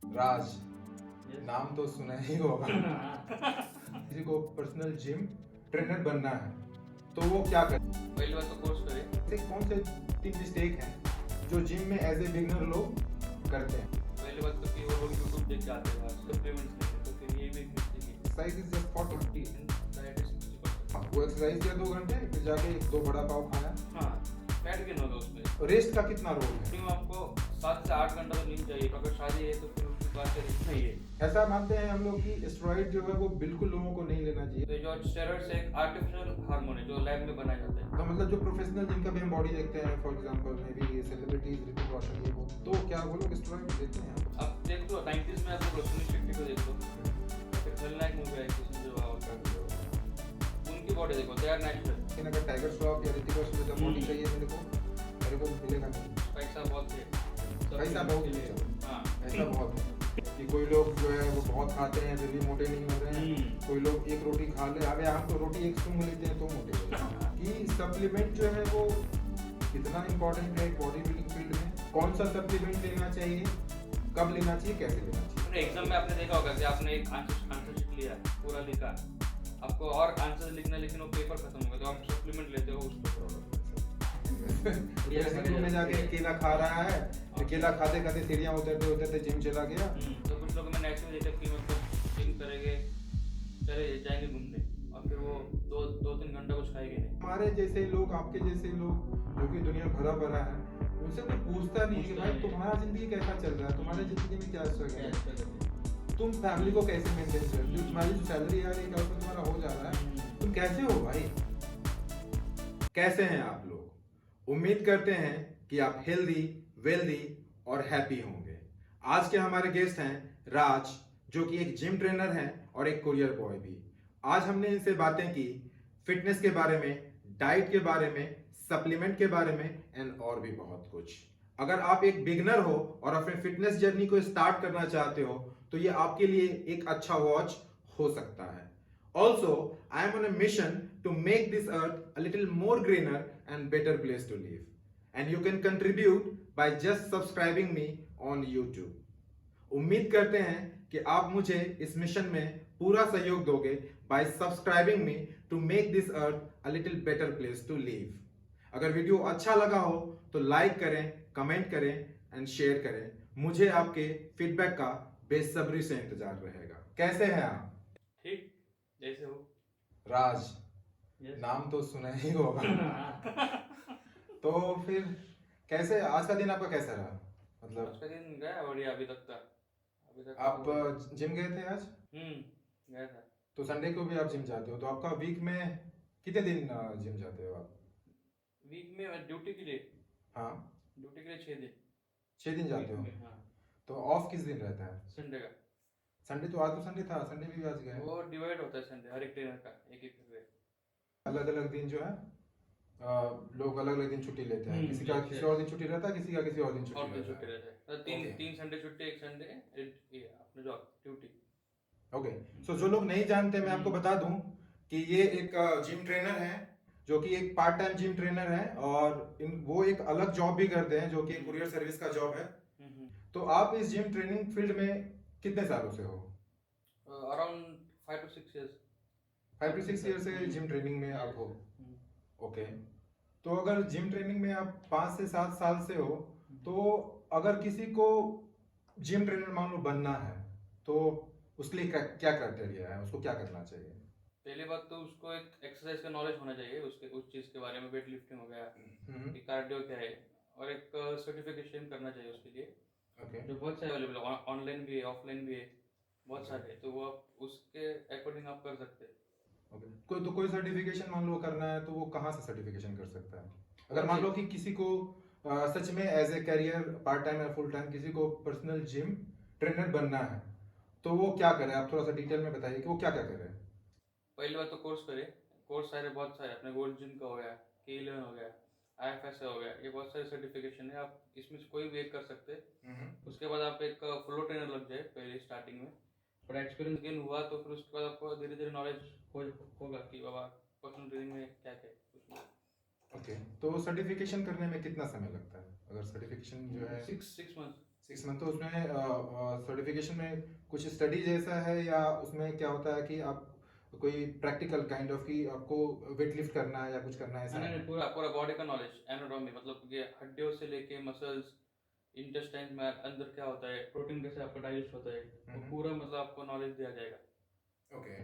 राज, Yes. नाम तो सुना ही होगा। किसी को पर्सनल जिम ट्रेनर बनना है तो वो क्या करे? पहली बात तो कोर्स करे। ऐसे कौन से 3 मिस्टेक हैं जो जिम में एज ए बिगनर लोग करते हैं? पहली बात तो कि वो लोग यूट्यूब देख के आते हैं, सप्लीमेंट्स लेते हैं, तो फिर ये भी एक मिस्टेक है। Exercise is just for 20। Diet is 60%। वो एक्सरसाइज किया 2 घंटे, फिर जाके 2 बड़ा पाव खाया। हाँ, फैट गेन होगा उसमें। रेस्ट का कितना रोल है? मिनिमम आपको 7 से 8 घंटा तो नींद चाहिए। अगर शादी है तो फिर उसके बाद से रेस्ट नहीं है। ऐसा मानते हैं हम लोग कि स्टेरॉइड जो है वो बिल्कुल लोगों को नहीं लेना चाहिए। तो ये जो स्टेरॉइड्स एक आर्टिफिशियल हार्मोन है जो लैब में बनाया जाता है। तो मतलब जो प्रोफेशनल जिनका भी हम बॉडी देखते हैं, for example may be celebrities, Hrithik Roshan, ये वो, तो क्या वो लोग स्टेरॉइड लेते हैं? आप देख लो 90s में आप लोग सुनील शेट्टी को देख लो, फिर खलनायक मूवी आई थी जो उनकी बॉडी देखो, दे आर नेचुरल। लेकिन अगर टाइगर श्रॉफ या ऋतिक रोशन जैसा बॉडी चाहिए मेरे को मिलेगा नहीं। पैसा बहुत है, पैसा बहुत है। हाँ। ऐसा बहुत है कि कोई लोग जो है वो बहुत खाते हैं फिर भी मोटे नहीं हो रहे हैं। कोई लोग एक रोटी खा ले, अबे हम तो रोटी एक सूंघ लेते हैं तो मोटे हो जाते हैं। कि सप्लीमेंट जो है वो कितना इंपॉर्टेंट है बॉडी बिल्डिंग फील्ड में? कौन सा सप्लीमेंट लेना चाहिए, कब लेना चाहिए, कैसे लेना चाहिए? एग्जाम में आपने देखा होगा कि आपने एक आंसर शीट लिया, पूरा लिखा, आपको और आंसर लिखना है, लेकिन वो पेपर खत्म हो गया, तो आप सप्लीमेंट लेते हो उस पेपर में जाके केला खा रहा है, तो केला खाते खाते सीढ़ियाँ उतरते उतरते जिम चला गया। तो कुछ लोग मैंने ऐसे देखा कि मतलब जिम करेंगे, चले जाएंगे घूमने, और फिर वो 2-3 घंटा कुछ खाएंगे नहीं। हमारे जैसे लोग, आपके जैसे लोग जो कि दुनिया भरा भरा है, उनसे कोई पूछता नहीं कि भाई तुम्हारा जिंदगी कैसा चल रहा है, तुम्हारे जिंदगी में क्या स्ट्रगल है, तुम फैमिली को कैसे मेंटेन कर रहे हो, तुम्हारी जो सैलरी आ रही है उसमें तुम्हारा हो जा रहा है, तुम कैसे हो भाई? कैसे हैं आप लोग? उम्मीद करते हैं कि आप हेल्दी, वेल्दी और हैप्पी होंगे। आज के हमारे गेस्ट हैं राज, जो कि एक जिम ट्रेनर हैं और एक कुरियर बॉय भी। आज हमने इनसे बातें की फिटनेस के बारे में, डाइट के बारे में, सप्लीमेंट के बारे में एंड और भी बहुत कुछ। अगर आप एक बिगनर हो और अपने फिटनेस जर्नी को स्टार्ट करना चाहते हो तो ये आपके लिए एक अच्छा वॉच हो सकता है। Also, I am on a mission to make this earth a little more greener and better place to live. And you can contribute by just subscribing me on YouTube. उम्मीद करते हैं कि आप मुझे इस मिशन में पूरा सहयोग दोगे by subscribing me to make this earth a little better place to live. अगर वीडियो अच्छा लगा हो तो लाइक करें, कमेंट करें एंड शेयर करें। मुझे आपके फीडबैक का बेसब्री से इंतजार रहेगा। कैसे हैं आप? ठीक जैसे हो। राज, Yes. नाम तो सुना ही होगा। तो फिर कैसे आज का दिन आपका कैसा रहा? मतलब आज का दिन गया बढ़िया अभी तक था। आप जिम गए थे आज? गया था। तो संडे को भी आप जिम जाते हो, तो आपका वीक में कितने दिन जिम जाते हो आप? वीक में ड्यूटी के लिए हाँ, 6 दिन। 6 दिन जाते हो। हाँ, तो ऑफ किस दिन रहता है? संडे का। संडे तो आज तो संडे था, संडे भी आज गए। वो डिवाइड होता है संडे हर एक ट्रेनर का एक वे। अलग अलग दिन जो है लोग अलग अलग दिन छुट्टी लेते हैं। किसी का yes, किसी yes. और दिन छुट्टी रहता है, किसी का किसी और दिन और दिन छुट्टी छुट्टी रहता है। रहता है। तीन Okay. तीन संडे छुट्टी, एक संडे ये अपने जॉब ड्यूटी। ओके, सो जो लोग नहीं जानते मैं आपको बता दूं कि ये एक जिम ट्रेनर है, जो कि एक पार्ट टाइम जिम ट्रेनर है, और वो एक अलग जॉब भी करते हैं जो कि कुरियर सर्विस का जॉब है। तो आप इस जिम ट्रेनिंग फील्ड में कितने सालों से हो? Around 5 to 6 years। 5 to 6 year से जिम ट्रेनिंग में आप हो। ओके, तो अगर जिम ट्रेनिंग में आप 5 से 7 साल से हो, तो अगर किसी को जिम ट्रेनर मान लो बनना है तो उसके लिए क्या क्राइटेरिया है, उसको क्या करना चाहिए? पहली बात तो उसको एक एक्सरसाइज का नॉलेज होना चाहिए, उसके उस चीज़ के बारे में, वेट लिफ्टिंग हो गया, कि कार्डियो क्या है, और एक सर्टिफिकेशन करना चाहिए उसके लिए। ओके, जो बहुत सारे अवेलेबल है, ऑनलाइन भी है, ऑफलाइन भी है, बहुत सारे हैं, तो वो आप उसके अकॉर्डिंग आप कर सकते हैं। ओके, कोई सर्टिफिकेशन मान लो करना है तो वो कहाँ से सर्टिफिकेशन कर सकता है? अगर मान लो कि किसी को सच में as a career part time या फुल टाइम किसी को पर्सनल जिम ट्रेनर बनना है तो वो क्या करे? आप थोड़ा सा डिटेल में बताइए कि वो क्या क्या करे। पहली बात तो कोर्स करे। कोर्स सारे बहुत सारे अपने गोल्ड जिम का हो गया, K11 हो गया, IFSA हो गया, ये बहुत सारे सर्टिफिकेशन है, आप इसमें से कोई भी एक कर सकते हैं। उसके बाद आप एक फ्लो ट्रेनर लग जाए पहले स्टार्टिंग में, थोड़ा एक्सपीरियंस गेन हुआ तो फिर उसके बाद आपको धीरे धीरे नॉलेज होगा कि बाबा पर्सनल ट्रेनिंग में क्या क्या है उसमें। ओके, तो सर्टिफिकेशन करने में कितना समय लगता है? अगर सर्टिफिकेशन जो है 6 months। 6 मंथ। तो उसमें सर्टिफिकेशन में कुछ स्टडी जैसा है या उसमें क्या होता है कि आप कोई प्रैक्टिकल काइंड ऑफ की आपको वेट लिफ्ट करना है या कुछ करना है ऐसा नहीं है? नहीं, पूरा पूरा बॉडी का नॉलेज, एनाटॉमी, मतलब ये हड्डियों से लेके मसल्स, इंटेस्टाइन में अंदर क्या होता है, प्रोटीन कैसे आपका डाइजेस्ट होता है, वो पूरा मतलब आपको नॉलेज दिया जाएगा। ओके,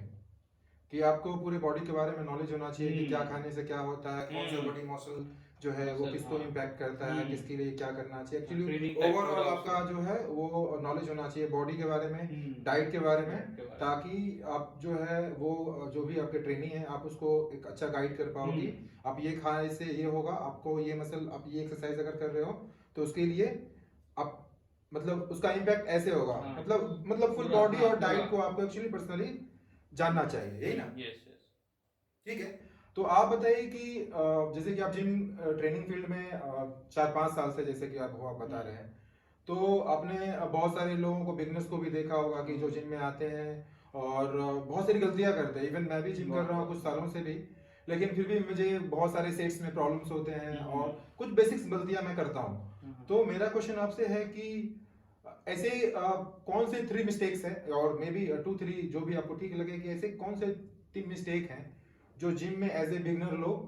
कि आपको पूरे बॉडी के बारे में नॉलेज होना चाहिए कि क्या खाने से क्या होता है, कौन सा हम्म। बॉडी मसल जो है वो मसल, किसको हाँ। इम्पैक्ट करता है, किसके लिए क्या करना चाहिए। एक्चुअली ट्रेनिंग टाइप ओवरऑल पूरा आपका उसका। जो है वो नॉलेज होना चाहिए बॉडी के बारे में, हम्म। डाइट के बारे में, डाइट के बारे में। ताकि आप जो है वो जो भी आपके ट्रेनिंग है आप उसको एक अच्छा गाइड कर पाओ कि आप ये खाने से ये होगा, आपको ये मसल, आप ये एक्सरसाइज अगर कर रहे हो तो उसके लिए आप मतलब उसका इम्पैक्ट ऐसे होगा। हाँ। मतलब फुल पूरा, बॉडी हाँ, और पूरा। डाइट को आपको एक्चुअली पर्सनली जानना चाहिए, यही ना? Yes yes. ठीक है। तो आप बताइए कि जैसे कि आप जिम ट्रेनिंग फील्ड में 4-5 साल से जैसे कि आप बता रहे हैं, तो आपने बहुत सारे लोगों को, बिगनर्स को भी देखा होगा कि जो जिम में आते हैं और बहुत सारी गलतियां करते हैं। इवन मैं भी जिम कर रहा हूँ कुछ सालों से भी, लेकिन फिर भी मुझे बहुत सारे सेट्स में प्रॉब्लम्स होते हैं और कुछ बेसिक्स गलतियां मैं करता हूँ। तो मेरा क्वेश्चन आपसे है कि ऐसे कौन से 3 मिस्टेक्स हैं, और मे बी 2-3 जो भी आपको ठीक लगे, कि ऐसे कौन से 3 मिस्टेक हैं जो जिम में एज ए बिगनर लोग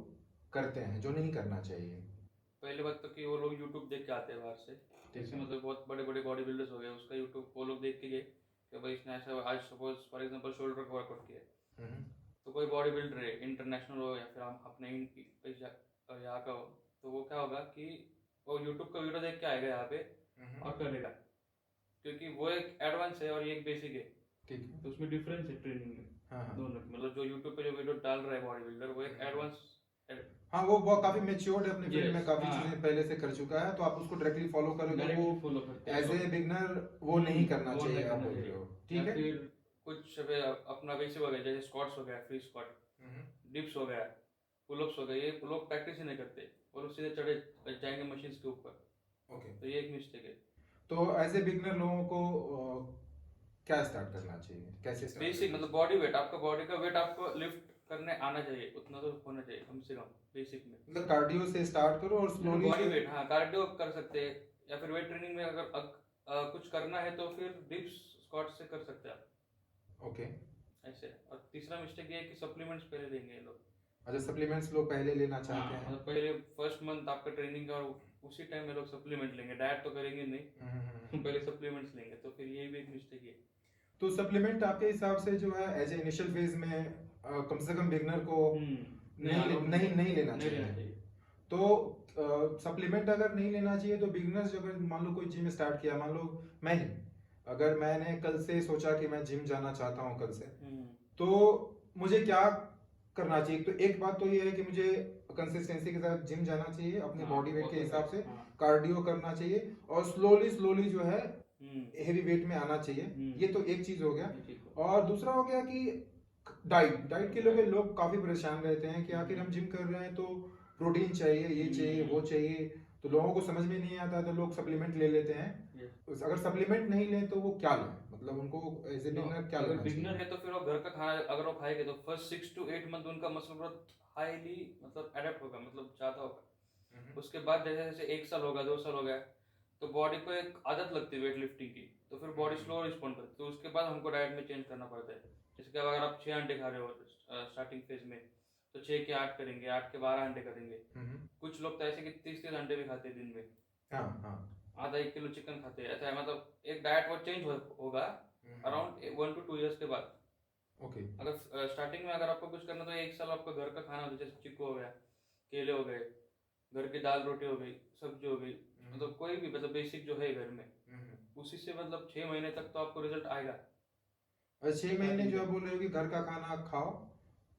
करते हैं जो नहीं करना चाहिए? पहली बात तो कि वो लोग यूट्यूब देख के आते हैं बाहर से, जैसे मतलब बहुत बड़े बड़े बॉडी बिल्डर्स हो गए, उसका यूट्यूब वो लोग देख के गए कि भाई इसने ऐसा आज सपोज फॉर एग्जांपल शोल्डर का वर्कआउट किया, तो कोई बॉडी बिल्डर है इंटरनेशनल हो या फिर हम अपने यहाँ का हो, तो वो क्या होगा कि वो यूट्यूब का वीडियो देख के आएगा यहाँ पे और करेगा, क्योंकि वो एक एडवांस है और ये एक बेसिक है। ठीक है। तो उसमें डिफरेंस है ट्रेनिंग में। हाँ हाँ। दोनों मतलब जो यूट्यूब पे जो वीडियो डाल रहा है बॉडी बिल्डर, वो एक एडवांस। हाँ, वो काफी मेच्योर्ड है अपने फील्ड में, Yes, काफी हाँ। चीजें पहले से कर चुका है, तो आप उसको डायरेक्टली फॉलो करोगे, वो डायरेक्टली फॉलो करते हैं एज ए लोग। बिगनर वो नहीं करना वो चाहिए, नहीं आप करना बोल रहे चाहिए। हो। या ठीक है। फिर कुछ अपना बेसिक हो गया, जैसे स्क्वाट्स हो गया, फ्री स्क्वाट, डिप्स हो गया, पुलअप्स हो गए, ये लोग प्रैक्टिस ही नहीं करते और सीधे चढ़े जाएंगे मशीन्स के ऊपर। ओके। तो ये एक मिस्टेक है। तो एज ए बिगनर लोगों को क्या स्टार्ट करना चाहिए, कैसे स्टार्ट बेसिक करना मतलब बॉडी वेट, आपका बॉडी का वेट आपको लिफ्ट करने आना चाहिए, उतना तो होना चाहिए कम से कम बेसिक में। चाहिए? मतलब कार्डियो से स्टार्ट करो और स्लोली बॉडी वेट, हाँ, कार्डियो कर सकते हैं, या फिर वेट ट्रेनिंग में अगर कुछ करना है तो फिर डिप्स स्क्वाट से कर सकते हैं आप। ओके। ऐसे। और तीसरा मिस्टेक ये है कि सप्लीमेंट्स पहले देंगे ये लोग। अच्छा, सप्लीमेंट्स लोग पहले लेना चाहते हैं। मतलब पहले फर्स्ट मंथ आपका ट्रेनिंग का, उसी टाइम में लोग सप्लीमेंट लेंगे, डाइट तो करेंगे नहीं, पहले सप्लीमेंट्स लेंगे, तो फिर ये भी एक मिस्टेक है। तो सप्लीमेंट आपके हिसाब से जो है एज ए इनिशियल फेज में कम से कम बिगनर को नहीं लेना चाहिए। तो सप्लीमेंट अगर नहीं लेना चाहिए तो बिगनर्स, अगर मान लो कोई जिम स्टार्ट किया, मान लो मैं ही, अगर मैंने कल से सोचा कि मैं जिम जाना चाहता हूँ कल से, तो मुझे क्या करना चाहिए? तो एक बात तो ये है कि मुझे कंसिस्टेंसी के साथ जिम जाना चाहिए, अपने बॉडी वेट के हिसाब से कार्डियो करना चाहिए, और स्लोली स्लोली जो है हेवी वेट में आना चाहिए। ये तो एक चीज हो गया। और दूसरा हो गया कि डाइट के लोग काफी परेशान रहते हैं कि आखिर हम जिम कर रहे हैं तो प्रोटीन चाहिए, ये चाहिए, वो चाहिए, तो लोगों को समझ में नहीं आता, तो लोग सप्लीमेंट ले लेते हैं। अगर सप्लीमेंट नहीं लें तो वो क्या लें, मतलब उनको एज ए बिगनर क्या लेना चाहिए? बिगनर है तो फिर वो घर का खाना अगर वो खाएंगे तो फर्स्ट 6 to 8 मंथ उनका मसल ग्रोथ हाईली मतलब एडेप्ट होगा, मतलब ज्यादा होगा। उसके बाद जैसे जैसे 1 साल होगा, 2 साल हो गया, तो बॉडी को एक आदत लगती है वेट लिफ्टिंग की, तो फिर बॉडी स्लो रिस्पॉन्ड करती है, तो उसके बाद हमको डाइट में चेंज करना पड़ता है। जैसे कि अगर आप 6 अंडे खा रहे हो स्टार्टिंग फेज में, तो 6 के 8 करेंगे, 8 के 12 अंडे करेंगे। कुछ लोग तो ऐसे कि 30 अंडे भी खाते हैं दिन में, आधा 1 किलो चिकन खाते हैं, ऐसा है। मतलब एक डाइट वो चेंज होगा अराउंड 1 to 2 years के बाद। ओके। अगर स्टार्टिंग में अगर आपको कुछ करना तो 1 साल आपका घर का खाना हो, जैसे चिक्कू हो गया, केले हो गए, घर की दाल रोटी हो गई, सब्जी हो गई, मतलब कोई भी मतलब बेसिक जो है घर में, उसी से मतलब 6 महीने तक तो आपको रिजल्ट आएगा। और 6 महीने जो आप बोल रहे हो कि घर का खाना खाओ,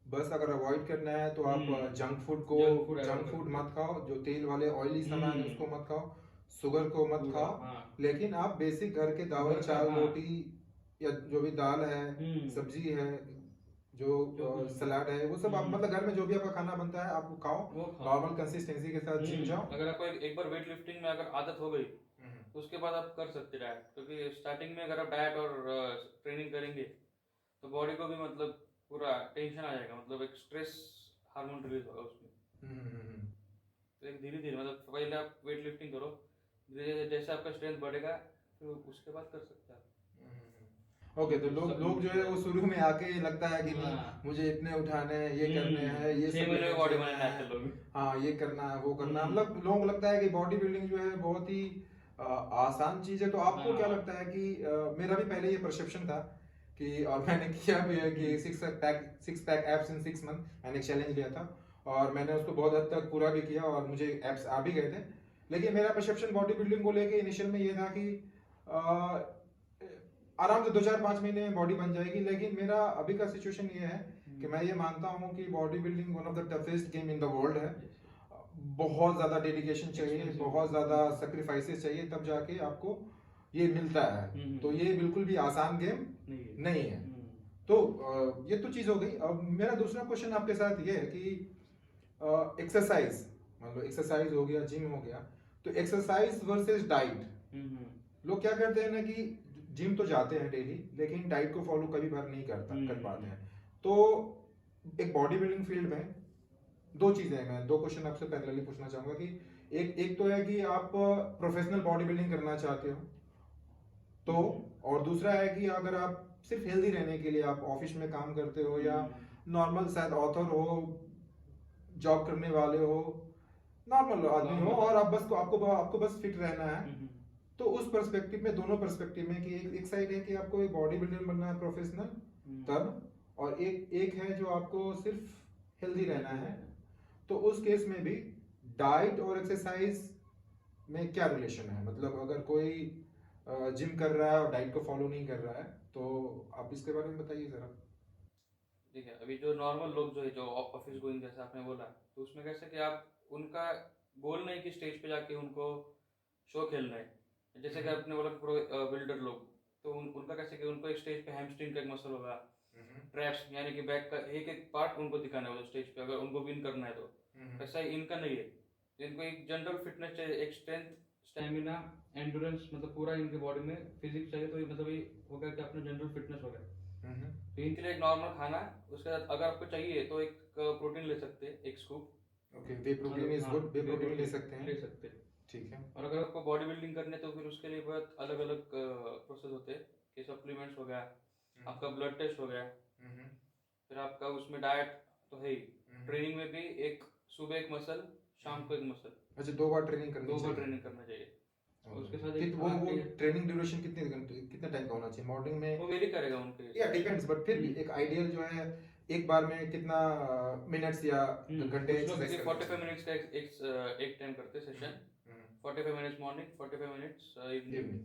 बस अगर अवॉइड करना है तो आप जंक फूड मत खाओ, जो तेल वाले ऑयली सामान है उसको मत खाओ, शुगर को मत खाओ, लेकिन आप बेसिक घर के दावत चावल रोटी या जो भी दाल है, सब्जी है, जो सलाद है, वो सब आप मतलब घर में जो भी आपका खाना बनता है आप वो खाओ, नॉर्मल कंसिस्टेंसी के साथ जिम जाओ। अगर आपको एक बार वेट लिफ्टिंग में अगर आदत हो गई तो उसके बाद आप कर सकते डाइट, क्योंकि स्टार्टिंग में अगर आप डाइट और ट्रेनिंग करेंगे तो बॉडी को भी मतलब पूरा टेंशन आ जाएगा, मतलब एक स्ट्रेस हार्मोन रिलीज होगा उसमें। तो एक धीरे धीरे मतलब पहले आप वेट लिफ्टिंग करो, धीरे धीरे जैसे आपका स्ट्रेंथ बढ़ेगा फिर उसके बाद कर सकते हैं आप। ओके, तो लोग जो है वो शुरू में आके लगता है कि नहीं हाँ। मुझे इतने उठाने हैं, ये करने हैं, ये 6 सब महीने में बॉडी करना बनाने आते है, लोग। हाँ ये करना है, वो करना है। हम्म। मतलब लोगों को लगता है कि बॉडी बिल्डिंग जो है बहुत ही आसान चीज है। तो आपको क्या हाँ। लगता है कि मेरा भी पहले ये परसेप्शन था कि, और मैंने किया भी है कि सिक्स पैक एब्स इन 6 मंथ मैंने एक चैलेंज लिया था और मैंने उसको बहुत हद तक पूरा भी किया और मुझे एब्स आ भी गए थे। लेकिन मेरा परसेप्शन बॉडी बिल्डिंग को लेके इनिशियल में ये था कि आराम से 2 4 5 महीने में बॉडी बन जाएगी। लेकिन मेरा अभी का सिचुएशन ये है कि मैं ये मानता हूँ कि body building one of the toughest game in the world है। बहुत ज्यादा डेडिकेशन चाहिए, Expensive। बहुत ज्यादा सेक्रीफाइसेस चाहिए, तब जाके आपको ये मिलता है। तो ये बिल्कुल भी आसान गेम नहीं है। तो ये तो चीज हो गई। अब मेरा दूसरा क्वेश्चन आपके साथ ये है कि एक्सरसाइज, मान लो एक्सरसाइज हो गया, जिम हो गया, तो एक्सरसाइज वर्सेस डाइट। लोग क्या करते हैं ना कि जिम तो जाते हैं डेली लेकिन डाइट को फॉलो कभी बार नहीं कर पाते हैं। तो एक बॉडी बिल्डिंग फील्ड में दो चीजें हैं, मैं दो क्वेश्चन आपसे पैरेलली पूछना चाहूंगा कि एक तो है कि आप प्रोफेशनल बॉडी बिल्डिंग करना चाहते हो तो, और दूसरा है कि अगर आप सिर्फ हेल्दी रहने के लिए आप ऑफिस में काम करते हो या नॉर्मल शायद ऑथर हो, जॉब करने वाले हो, नॉर्मल आदमी हो और आप बस आपको बस फिट रहना है। तो उस पर्सपेक्टिव में, दोनों पर्सपेक्टिव में कि एक साइड है कि आपको एक बॉडी बिल्डर बनना है प्रोफेशनल तब, और एक है जो आपको सिर्फ हेल्दी रहना है। तो उस केस में भी डाइट और एक्सरसाइज में क्या रिलेशन है? मतलब अगर कोई जिम कर रहा है और डाइट को फॉलो नहीं कर रहा है तो आप इसके बारे में बताइए जरा। ठीक है, अभी जो नॉर्मल लोग जो है, जो ऑफिस गोइंग जैसा आपने बोला, तो उसमें कैसे कि आप उनका गोल नहीं कि स्टेज पे जाके उनको शो खेलना है। जैसे कि आपने बोला प्रो बिल्डर लोग, तो उनका कैसे कि उनको एक स्टेज पे हैमस्ट्रिंग का एक मसल होगा, ट्रैप्स यानी कि बैक का एक एक पार्ट उनको दिखाना है स्टेज पे, अगर उनको विन करना है तो। वैसा ही इनका नहीं है, इनको एक जनरल फिटनेस चाहिए, एक स्ट्रेंथ, स्टेमिना, एंडोरेंस, मतलब पूरा इनके बॉडी में फिजिक्स चाहिए। तो ये मतलब ये हो गया कि अपना जनरल फिटनेस हो गया। तो इनके लिए एक नॉर्मल खाना है, उसके साथ अगर आपको चाहिए तो एक प्रोटीन ले सकते हैं, एक scoop. Okay, way protein is good, way protein ले सकते हैं। ले सकते हैं, ठीक है। और अगर आपको बॉडी बिल्डिंग करनी है तो फिर उसके लिए बहुत अलग अलग प्रोसेस होते हैं कि सप्लीमेंट्स हो गया, आपका ब्लड टेस्ट हो गया, फिर आपका उसमें डाइट तो है ही, ट्रेनिंग में भी एक सुबह एक मसल, शाम को एक मसल। अच्छा, 2 बार ट्रेनिंग करनी चाहिए? 2 बार ट्रेनिंग करना चाहिए। उसके साथ वो ट्रेनिंग ड्यूरेशन कितने टाइम का होना चाहिए मॉर्निंग में? वो वेरी करेगा उनके, या डिपेंड्स, बट फिर भी एक आइडियल जो है एक बार में कितना मिनट्स या घंटे एक्सरसाइज 45 मिनट्स का एक टाइम करते session, 45 minutes morning, 45 minutes evening.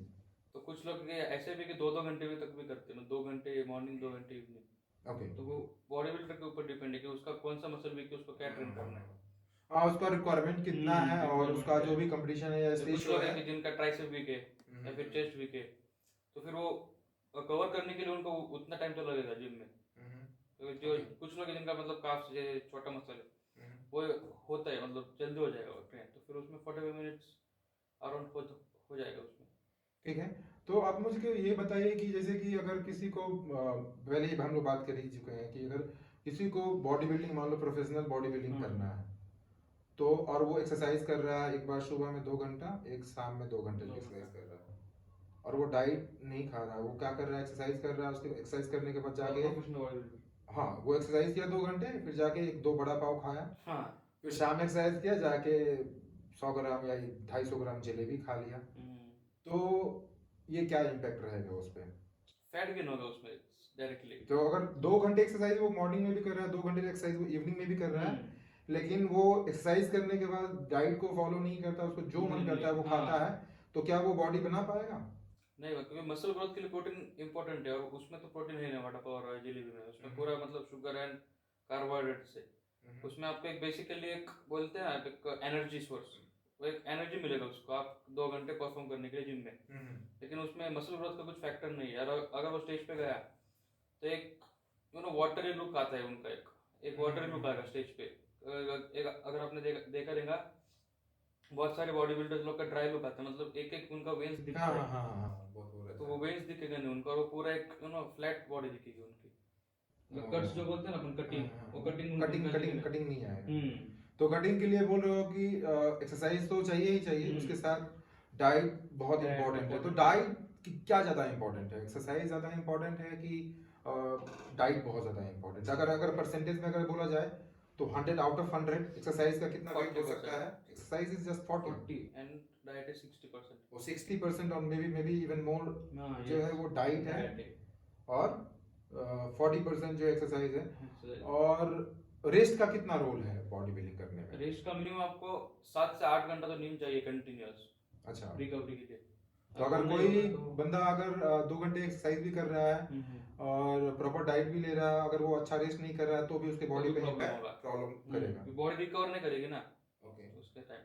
तो कुछ लोग ऐसे भी कि 2-2 घंटे भी तक भी करते हैं, 2 घंटे मॉर्निंग, 2 घंटे इवनिंग। ओके, तो वो बॉडी बिल्डर के ऊपर डिपेंड है कि उसका कौन सा मसल वीक है, उसको क्या ट्रेन करना है। हाँ, उसका रिक्वायरमेंट कितना है और उसका जो भी कंपटीशन है या तो कुछ लोग हैं कि जिनका ट्राइसेप वीक है या फिर चेस्ट वीक है, तो फिर वो कवर करने के लिए उनको उतना टाइम तो लगेगा जिम में। तो जो कुछ लोग हैं जिनका मतलब काफ से छोटा मसल है, वो होता है, मतलब जल्दी हो जाएगा वो ट्रेन, तो फिर उसमें 45 मिनट्स अराउंड हो जाएगा उसमें। ठीक है। तो आप मुझे ये बताइए कि जैसे कि अगर किसी को पहले ही हम लोग बात कर ही चुके हैं कि अगर किसी को बॉडी बिल्डिंग, मान लो प्रोफेशनल बॉडी बिल्डिंग करना है तो, और वो एक्सरसाइज कर रहा है, एक बार सुबह में 2 घंटा, एक शाम में 2 घंटे एक्सरसाइज कर रहा है, और वो डाइट नहीं खा रहा है, वो क्या कर रहा है, एक्सरसाइज कर रहा है, उसके एक्सरसाइज करने के बाद जाके हाँ वो एक्सरसाइज किया 2 घंटे, फिर जाके 2 बड़ा पाव खाया, फिर शाम में एक्सरसाइज किया, जाके 100 ग्राम या 250 ग्राम जलेबी खा लिया, तो ये क्या इम्पैक्ट रहेगा उस पर? फैट गेन होगा उसमें डायरेक्टली। तो अगर 2 घंटे एक्सरसाइज वो मॉर्निंग में भी कर रहा है, 2 घंटे एक्सरसाइज वो इवनिंग में भी कर रहा है, लेकिन वो एक्सरसाइज करने के बाद डाइट को फॉलो नहीं करता, उसको जो मन करता है वो खाता है, तो क्या वो बॉडी बना पाएगा? नहीं, क्योंकि मसल ग्रोथ के लिए प्रोटीन इंपॉर्टेंट है, और उसमें तो प्रोटीन है नहीं, वड़ा पाव और जलेबी में उसमें पूरा मतलब शुगर एंड कार्बोहाइड्रेट से। उसमें आपको एक बेसिकली एक बोलते हैं एक एनर्जी सोर्स, वो एक एनर्जी मिलेगा उसको आप 2 घंटे परफॉर्म करने के लिए जिम में। लेकिन उसमें मसल ग्रोथ का कुछ फैक्टर नहीं है। अगर वो स्टेज पे गया तो एक वाटरी लुक आता है उनका, एक वाटरी लुक आएगा स्टेज पे। अगर आपने देखा रहेगा बहुत सारे बॉडी बिल्डर्स लोग का ड्राई लुक आता है, मतलब एक एक उनका वेन्स दिखता है, तो वो वेन्स दिखेगा नहीं उनका, वो पूरा एक फ्लैट बॉडी दिखेगी उनकी। कट्स जो बोलते हैं ना अपन, कटिंग, वो कटिंग नहीं आएगा। तो कटिंग के लिए बोल रहे हो कि एक्सरसाइज तो चाहिए ही चाहिए, उसके साथ डाइट बहुत इंपॉर्टेंट है। तो डाइट कि क्या ज़्यादा इंपॉर्टेंट है, एक्सरसाइज ज़्यादा इंपॉर्टेंट है कि डाइट बहुत ज़्यादा इंपॉर्टेंट है? अगर अगर परसेंटेज में अगर बोला जाए तो 100 आउट ऑफ 100 एक्सरसाइज का कितना वेट हो सकता है? Exercise is just 40 and diet is 60%. वो 60% और मे बी इवन मोर हाँ, जो है yes. वो डाइट है Diet है. और 40% जो एक्सरसाइज है। Exercise. और रेस्ट का कितना रोल है बॉडी बिल्डिंग करने में? रेस्ट का मिनिमम आपको 7 से 8 घंटा तो नींद चाहिए कंटिन्यूअस अच्छा, रिकवरी के लिए। तो अगर नहीं कोई होगा तो- बंदा अगर 2 घंटे एक्सरसाइज भी कर रहा है और प्रॉपर डाइट भी ले रहा है, अगर वो अच्छा रेस्ट नहीं कर रहा है तो भी उसके तो बॉडी भी पे problem इम्पैक्ट होगा। प्रॉब्लम करेगा। बॉडी रिकवर नहीं करेगी ना ओके, उसके टाइम।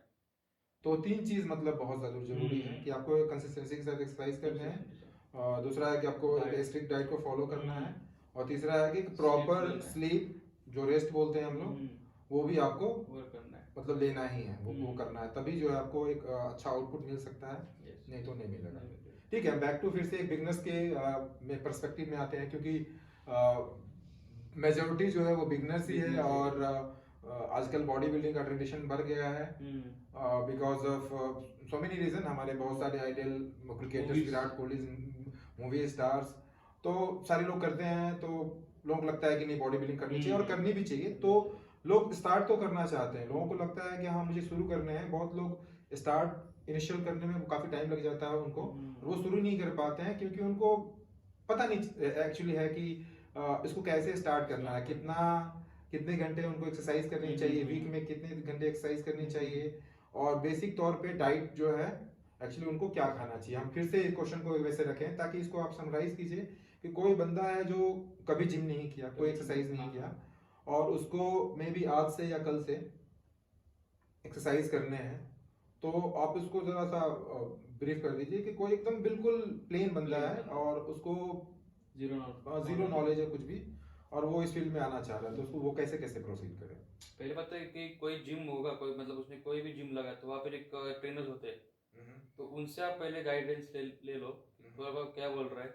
तो 3 चीज मतलब बहुत जरूरी है कि आपको कंसिस्टेंसी के साथ एक्सरसाइज करना है, और दूसरा है कि आपको एक स्ट्रिक्ट डाइट को फॉलो करना है, और तीसरा है कि प्रॉपर लेना है। स्लीप जो रेस्ट बोलते हैं हम लोग, वो भी आपको वर्क करना है। मतलब लेना ही है, वो करना है, तभी जो है आपको एक अच्छा आउटपुट मिल सकता है, Yes. नहीं तो नहीं मिलेगा। नहीं मिलेगा। ठीक है, बैक टू फिर से एक बिगनर्स के में पर्सपेक्टिव में आते हैं, क्योंकि मेजोरिटी जो है वो बिगनर्स ही है, Beginners ही और आजकल बॉडी बिल्डिंग का ट्रेडिशन बढ़ गया है because of so many reason. हमारे बहुत सारे ideal cricketers, Movies. Virat Kohli, movie stars, तो सारे लोग करते हैं, तो लोगों को लगता है कि नहीं बॉडी बिल्डिंग करनी चाहिए, और करनी भी चाहिए, तो लोग स्टार्ट तो करना चाहते हैं, लोगों को लगता है कि हाँ मुझे शुरू करने हैं, बहुत लोग स्टार्ट इनिशियल करने में काफी टाइम लग जाता है उनको, वो शुरू नहीं कर पाते हैं क्योंकि उनको पता नहीं एक्चुअली है कि इसको कैसे स्टार्ट करना है, कितने घंटे उनको एक्सरसाइज करनी चाहिए, वीक में कितने घंटे एक्सरसाइज करनी चाहिए, और बेसिक तौर पे डाइट जो है एक्चुअली उनको क्या खाना चाहिए। हम फिर से इस क्वेश्चन को वैसे रखें ताकि इसको आप समराइज कीजिए कि कोई बंदा है जो कभी जिम नहीं किया, कोई एक्सरसाइज नहीं किया, और उसको मे बी आज से या कल से एक्सरसाइज करने हैं, तो आप उसको जरा सा ब्रीफ कर दीजिए कि कोई एकदम बिल्कुल प्लेन बंदा है और उसको जीरो नॉलेज है कुछ भी, और वो इस फील्ड में आना चाह रहा है, तो उसको वो कैसे कैसे प्रोसीड करे? पहले बात है कि कोई जिम होगा, कोई मतलब उसने कोई भी जिम लगा तो वहाँ पर एक ट्रेनर होते हैं, तो उनसे आप पहले गाइडेंस ले लो तो आप क्या बोल रहा है।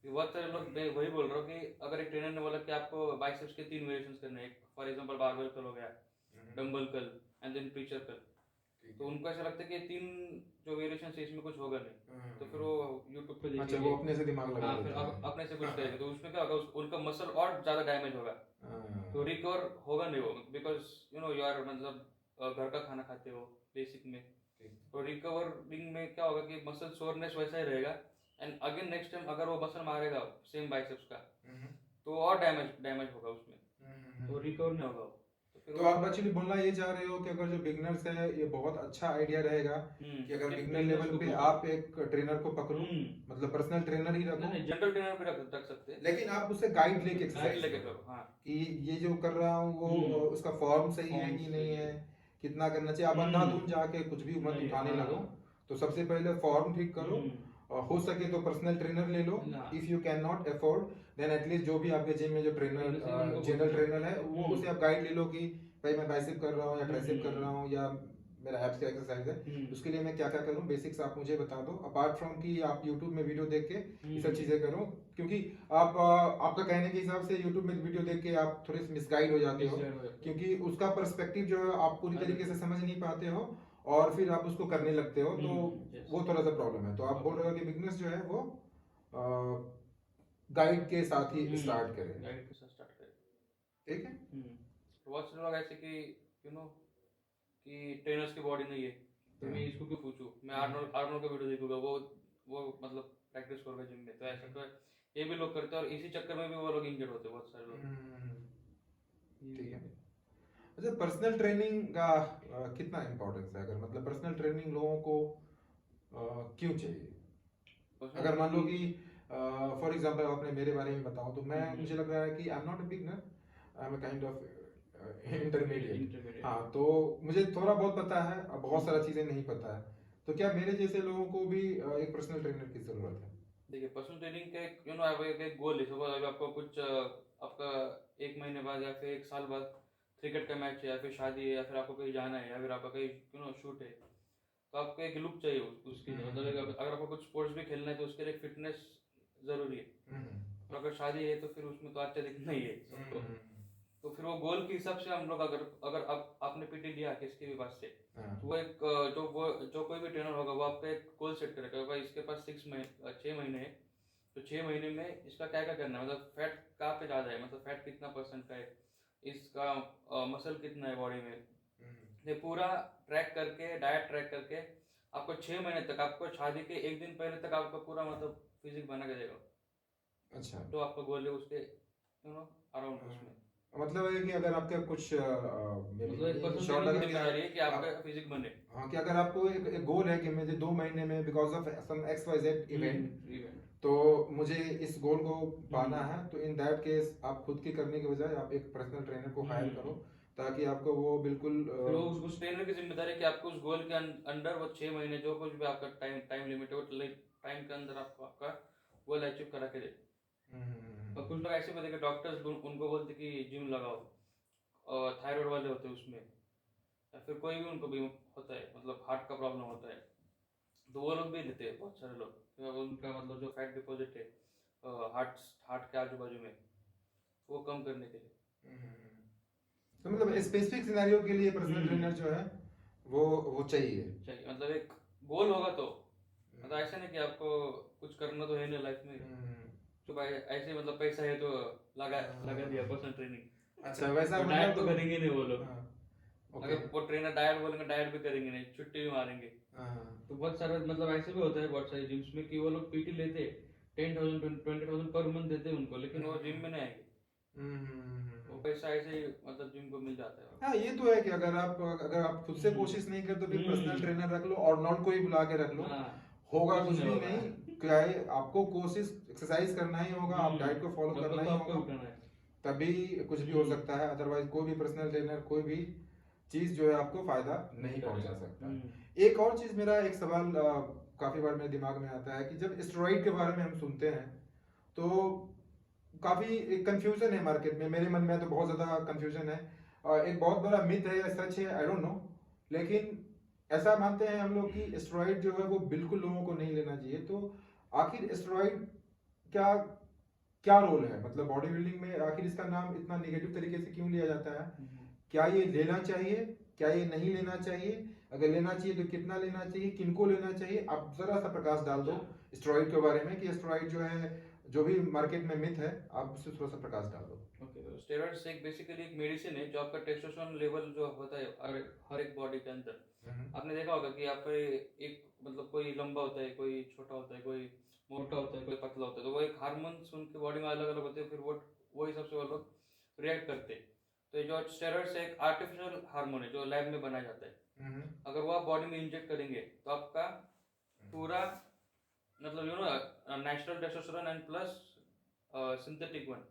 कि बहुत सारे लोग मैं वही बोल रहा हूँ कि अगर एक ट्रेनर ने बोला कि आपको बाइसेप्स के 3 वेरिएशंस करने हैं, फॉर एग्जांपल बारबेल कर्ल हो गया, dumbbell curl and then preacher curl, तो उनको ऐसा लगता है कि 3 जो वेरिएशन है इसमें कुछ होगा नहीं, तो फिर वो यूट्यूब पे अच्छा, वो अपने से दिमाग लगा फिर लेते हैं। अपने से कुछ करेंगे तो उसमें क्या होगा, उनका मसल और ज्यादा डैमेज होगा, तो रिकवर होगा नहीं वो, because you know you are मतलब घर का खाना खाते हो बेसिक में, तो रिकवरिंग में क्या होगा कि मसल सोरनेस वैसा ही रहेगा, एंड अगेन नेक्स्ट टाइम अगर वो मसल मारेगा सेम बाइसेप्स का तो और डैमेज होगा उसमें, तो रिकवर नहीं होगा वो। तो आप एक्चुअली बोलना ये चाह रहे हो कि अगर जो बिगनर्स है, ये बहुत अच्छा आइडिया रहेगा कि अगर बिगनर लेवल पे आप एक ट्रेनर को पकड़ो, मतलब पर्सनल ट्रेनर ही रखो, जनरल ट्रेनर भी रख सकते हैं, लेकिन आप उससे गाइड लेके एक्सरसाइज करो, हाँ, कि ये जो कर रहा हूँ वो उसका फॉर्म सही है कि नहीं है, कितना करना चाहिए। आप अंधाधुंध जाके कुछ भी मत उठाने लगो, तो सबसे पहले फॉर्म ठीक करो, हो सके तो पर्सनल ट्रेनर ले लो, if you can not afford then at least जो भी आपके जिम में जो ट्रेनर जनरल ट्रेनर है वो उसे आप गाइड ले लो कि भाई मैं बाइसेप कर रहा हूँ या ट्राइसेप कर रहा हूँ या मेरा एब्स का एक्सरसाइज है, उसके लिए मैं क्या क्या करूँ, बेसिक्स आप मुझे बता दो, अपार्ट फ्रॉम कि आप यूट्यूब में वीडियो देख के ये सब चीजें करो, क्योंकि आप आपका कहने के हिसाब से यूट्यूब में वीडियो देख के आप थोड़े मिसगाइड हो जाते हो, क्योंकि उसका पर्सपेक्टिव जो है आप पूरी तरीके से समझ नहीं पाते हो और फिर आप उसको करने लगते हो, तो वो थोड़ा सा प्रॉब्लम है। तो आप बोल रहे हो कि बिगनर्स जो है वो गाइड के साथ ही स्टार्ट करें, ठीक है? बहुत सारे लोग ऐसे कि यू नो कि ट्रेनर्स की बॉडी नहीं है तो मैं इसको क्यों पूछूं, मैं आर्नोल्ड का वीडियो देखूंगा, वो मतलब प्रैक्टिस करूंगा जिम में, तो ऐसा तो ये भी लोग करते हैं और इसी चक्कर में भी वो लोग इंजर्ड होते हैं बहुत सारे लोग। ठीक है। अच्छा, पर्सनल ट्रेनिंग का कितना इम्पोर्टेंस है, अगर मतलब पर्सनल ट्रेनिंग लोगों को क्यों चाहिए? अगर मान लो कि फॉर एग्जांपल आपने मेरे बारे में बताओ, तो मैं मुझे लग रहा है कि I am not a beginner, I am a kind of intermediate, हाँ, तो मुझे थोड़ा बहुत पता है, अब बहुत सारा चीजें नहीं पता है, तो क्या मेरे जैसे लोगों को भी एक पर्सनल ट्रेनर की जरूरत है? देखिए, पर्सनल ट्रेनिंग का एक यू नो एक गोल है, सपोज अगर आपको कुछ आपका 1 महीने बाद या फिर 1 साल बाद क्रिकेट का मैच है या फिर शादी है या फिर आपको कहीं जाना है या फिर आपका कहीं यू नो शूट है, तो आपको एक लुक चाहिए उसके लिए, मतलब अगर आपको कुछ स्पोर्ट्स भी खेलना है तो उसके लिए फिटनेस जरूरी है, और अगर शादी है तो फिर उसमें तो अच्छा दिखना ही है सबको, तो फिर वो गोल के हिसाब से हम लोग अगर अगर आपने पीटी लिया किसके भी पास से, हाँ। तो वो जो कोई भी ट्रेनर होगा वो आपका एक गोल सेट करेगा, भाई इसके पास 6 महीने है, तो 6 महीने में इसका क्या क्या करना है, मतलब फैट कहाँ पे ज़्यादा है, मतलब फैट कितना परसेंट का है, इसका मसल कितना है बॉडी में, ये पूरा ट्रैक करके, डाइट ट्रैक करके आपको 6 महीने तक, आपको शादी के एक दिन पहले तक आपका पूरा मतलब फिजिक बना के देगा। अच्छा। तो आपका गोल है उसके अराउंड उसमें, मतलब है कि अगर आपका कुछ मतलब एक पर्सन शॉर्ट की अगर जिम्मेदारी है कि आपका फिजिक बने। हाँ, कि अगर आपको एक गोल है कि मुझे 2 महीने में because of some X Y Z event, event. तो मुझे इस गोल को पाना है, तो इन दैट केस आप खुद की करने के बजाय आप एक पर्सनल ट्रेनर को हायर करो, ताकि आपको वो बिल्कुल फिर वो उस ट्रेनर की जिम्मेदारी है कि आपको उस गोल के अंडर वो 6 महीने जो कुछ भी आपका टाइम लिमिट है वो टाइम के अंदर आपको आपका गोल अचीव करा के दे। और कुछ लोग ऐसे भी देखे डॉक्टर्स उनको बोलते कि जिम लगाओ, और थायराइड वाले होते हैं उसमें, या फिर कोई भी उनको भी होता है, मतलब हार्ट का प्रॉब्लम होता है, तो वो लोग भी लेते हैं बहुत सारे लोग, तो उनका मतलब जो फैट डिपॉजिट है हार्ट के आजू बाजू में, वो कम करने के लिए। तो मतलब स्पेसिफिक सिनेरियो के लिए पर्सनल ट्रेनर जो है वो चाहिए। मतलब एक गोल होगा तो, मतलब ऐसा नहीं कि आपको कुछ करना तो है नहीं लाइफ में, तो भाई ऐसे मतलब पैसा है तो लगा दिया पर्सनल ट्रेनिंग। अच्छा, वैसा तो डाइट तो करेंगे नहीं वो लोग, ओके। अगर वो ट्रेनर डाइट बोलेंगे डाइट भी करेंगे नहीं, छुट्टी भी मारेंगे। तो बहुत सारे मतलब ऐसे भी होता है बहुत सारे जिम्स में कि वो लोग पीटी लेते 10,000 20,000 पर मंथ देते हैं उनको, लेकिन वो जिम में नहीं आएंगे, वो पैसा ऐसे ही मतलब जिम को मिल जाता है। हाँ, ये तो है कि अगर आप खुद से कोशिश नहीं करते तो फिर पर्सनल ट्रेनर रख लो और नॉट कोई बुला के रख लो, होगा कुछ भी नहीं। क्या है, आपको कोशिश एक्सरसाइज करना ही होगा, आप डाइट को फॉलो करना ही होगा, तभी कुछ भी हो सकता है। अदरवाइज कोई भी पर्सनल ट्रेनर कोई भी चीज जो है आपको फायदा नहीं पहुंचा सकता। एक और चीज, मेरा एक सवाल काफी बार मेरे दिमाग में आता है कि जब स्टेरॉइड के बारे में हम सुनते हैं तो काफी एक कंफ्यूजन है मार्केट में, मेरे मन में तो बहुत ज्यादा कंफ्यूजन है, और एक बहुत बड़ा मिथ है या सच है आई डोंट नो, लेकिन ऐसा मानते हैं हम लोग कि स्टेरॉइड जो है वो बिल्कुल लोगों को नहीं लेना चाहिए। तो आखिर स्टेरॉइड क्या क्या रोल है, मतलब बॉडी बिल्डिंग में आखिर इसका नाम इतना नेगेटिव तरीके से क्यों लिया जाता है? क्या ये लेना चाहिए, क्या ये नहीं लेना चाहिए, अगर लेना चाहिए तो कितना लेना चाहिए, किनको लेना चाहिए? आप जरा सा प्रकाश डाल दो स्टेरॉइड के बारे में कि स्टेरॉइड जो है, जो भी मार्केट में मिथ है, आप उससे थोड़ा सा प्रकाश डाल दो। ओके, तो स्टेरॉइड्स एक बेसिकली एक मेडिसिन है जो आपका टेस्टोस्टेरोन लेवल जो होता है हर एक बॉडी के अंदर, आपने देखा होगा कि आप एक मतलब कोई लंबा होता है, कोई छोटा होता है, कोई मोटा होता है, कोई पतला होता है, तो वो एक हार्मोन्स उनके बॉडी में अलग अलग होते हैं, फिर वो हिसाब से वो लोग रिएक्ट करते हैं। तो ये जो स्टेरॉइड्स एक आर्टिफिशियल हार्मोन है जो लैब में बनाया जाता है, अगर वो आप बॉडी में इंजेक्ट करेंगे तो आपका पूरा मतलब natural testosterone and plus synthetic one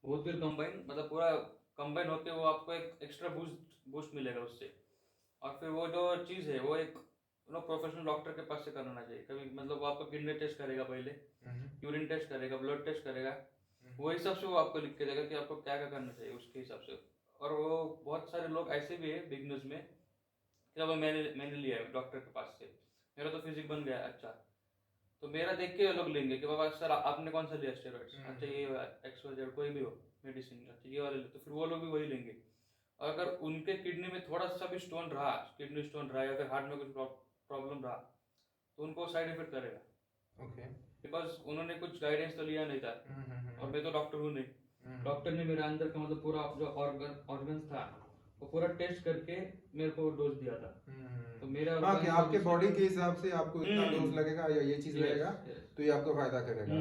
बहुत फिर कंबाइन, मतलब पूरा कंबाइन होके वो आपको एक एक्स्ट्रा बूस्ट मिलेगा उससे। और फिर वो जो चीज़ है वो एक प्रोफेशनल डॉक्टर के पास से कराना चाहिए कभी, मतलब वो आपका किडनी टेस्ट करेगा पहले, यूरिन टेस्ट करेगा, ब्लड टेस्ट करेगा, वो हिसाब से वो आपको लिख के देगा कि आपको क्या क्या करना चाहिए उसके हिसाब से। और वो बहुत सारे लोग ऐसे भी है बिजनेस में कि अब मैंने लिया है डॉक्टर के पास से, मेरा तो फिजिक बन गया अच्छा, तो मेरा देख के लोग लेंगे कि बाबा सर आपने कौन सा लिया स्टेरॉइड्स, अच्छा ये एक्सवाइजेड कोई भी हो मेडिसिन, अच्छा ये वाले, तो फिर वो लोग भी वही लेंगे। और अगर उनके किडनी में थोड़ा सा भी स्टोन रहा, किडनी स्टोन रहा या फिर हार्ट में कुछ प्रॉब्लम रहा, तो उनको साइड इफेक्ट करेगा। ओके, बिकॉज उन्होंने कुछ गाइडेंस तो लिया नहीं था, और मैं तो डॉक्टर हूँ नहीं, डॉक्टर ने मेरे अंदर का मतलब पूरा जो ऑर्गन था वो पूरा टेस्ट करके मेरे को डोज दिया था। तो मेरा हाँ, कि आपके बॉडी के हिसाब से आपको इतना डोज लगेगा या ये चीज लगेगा तो ये आपको फायदा करेगा,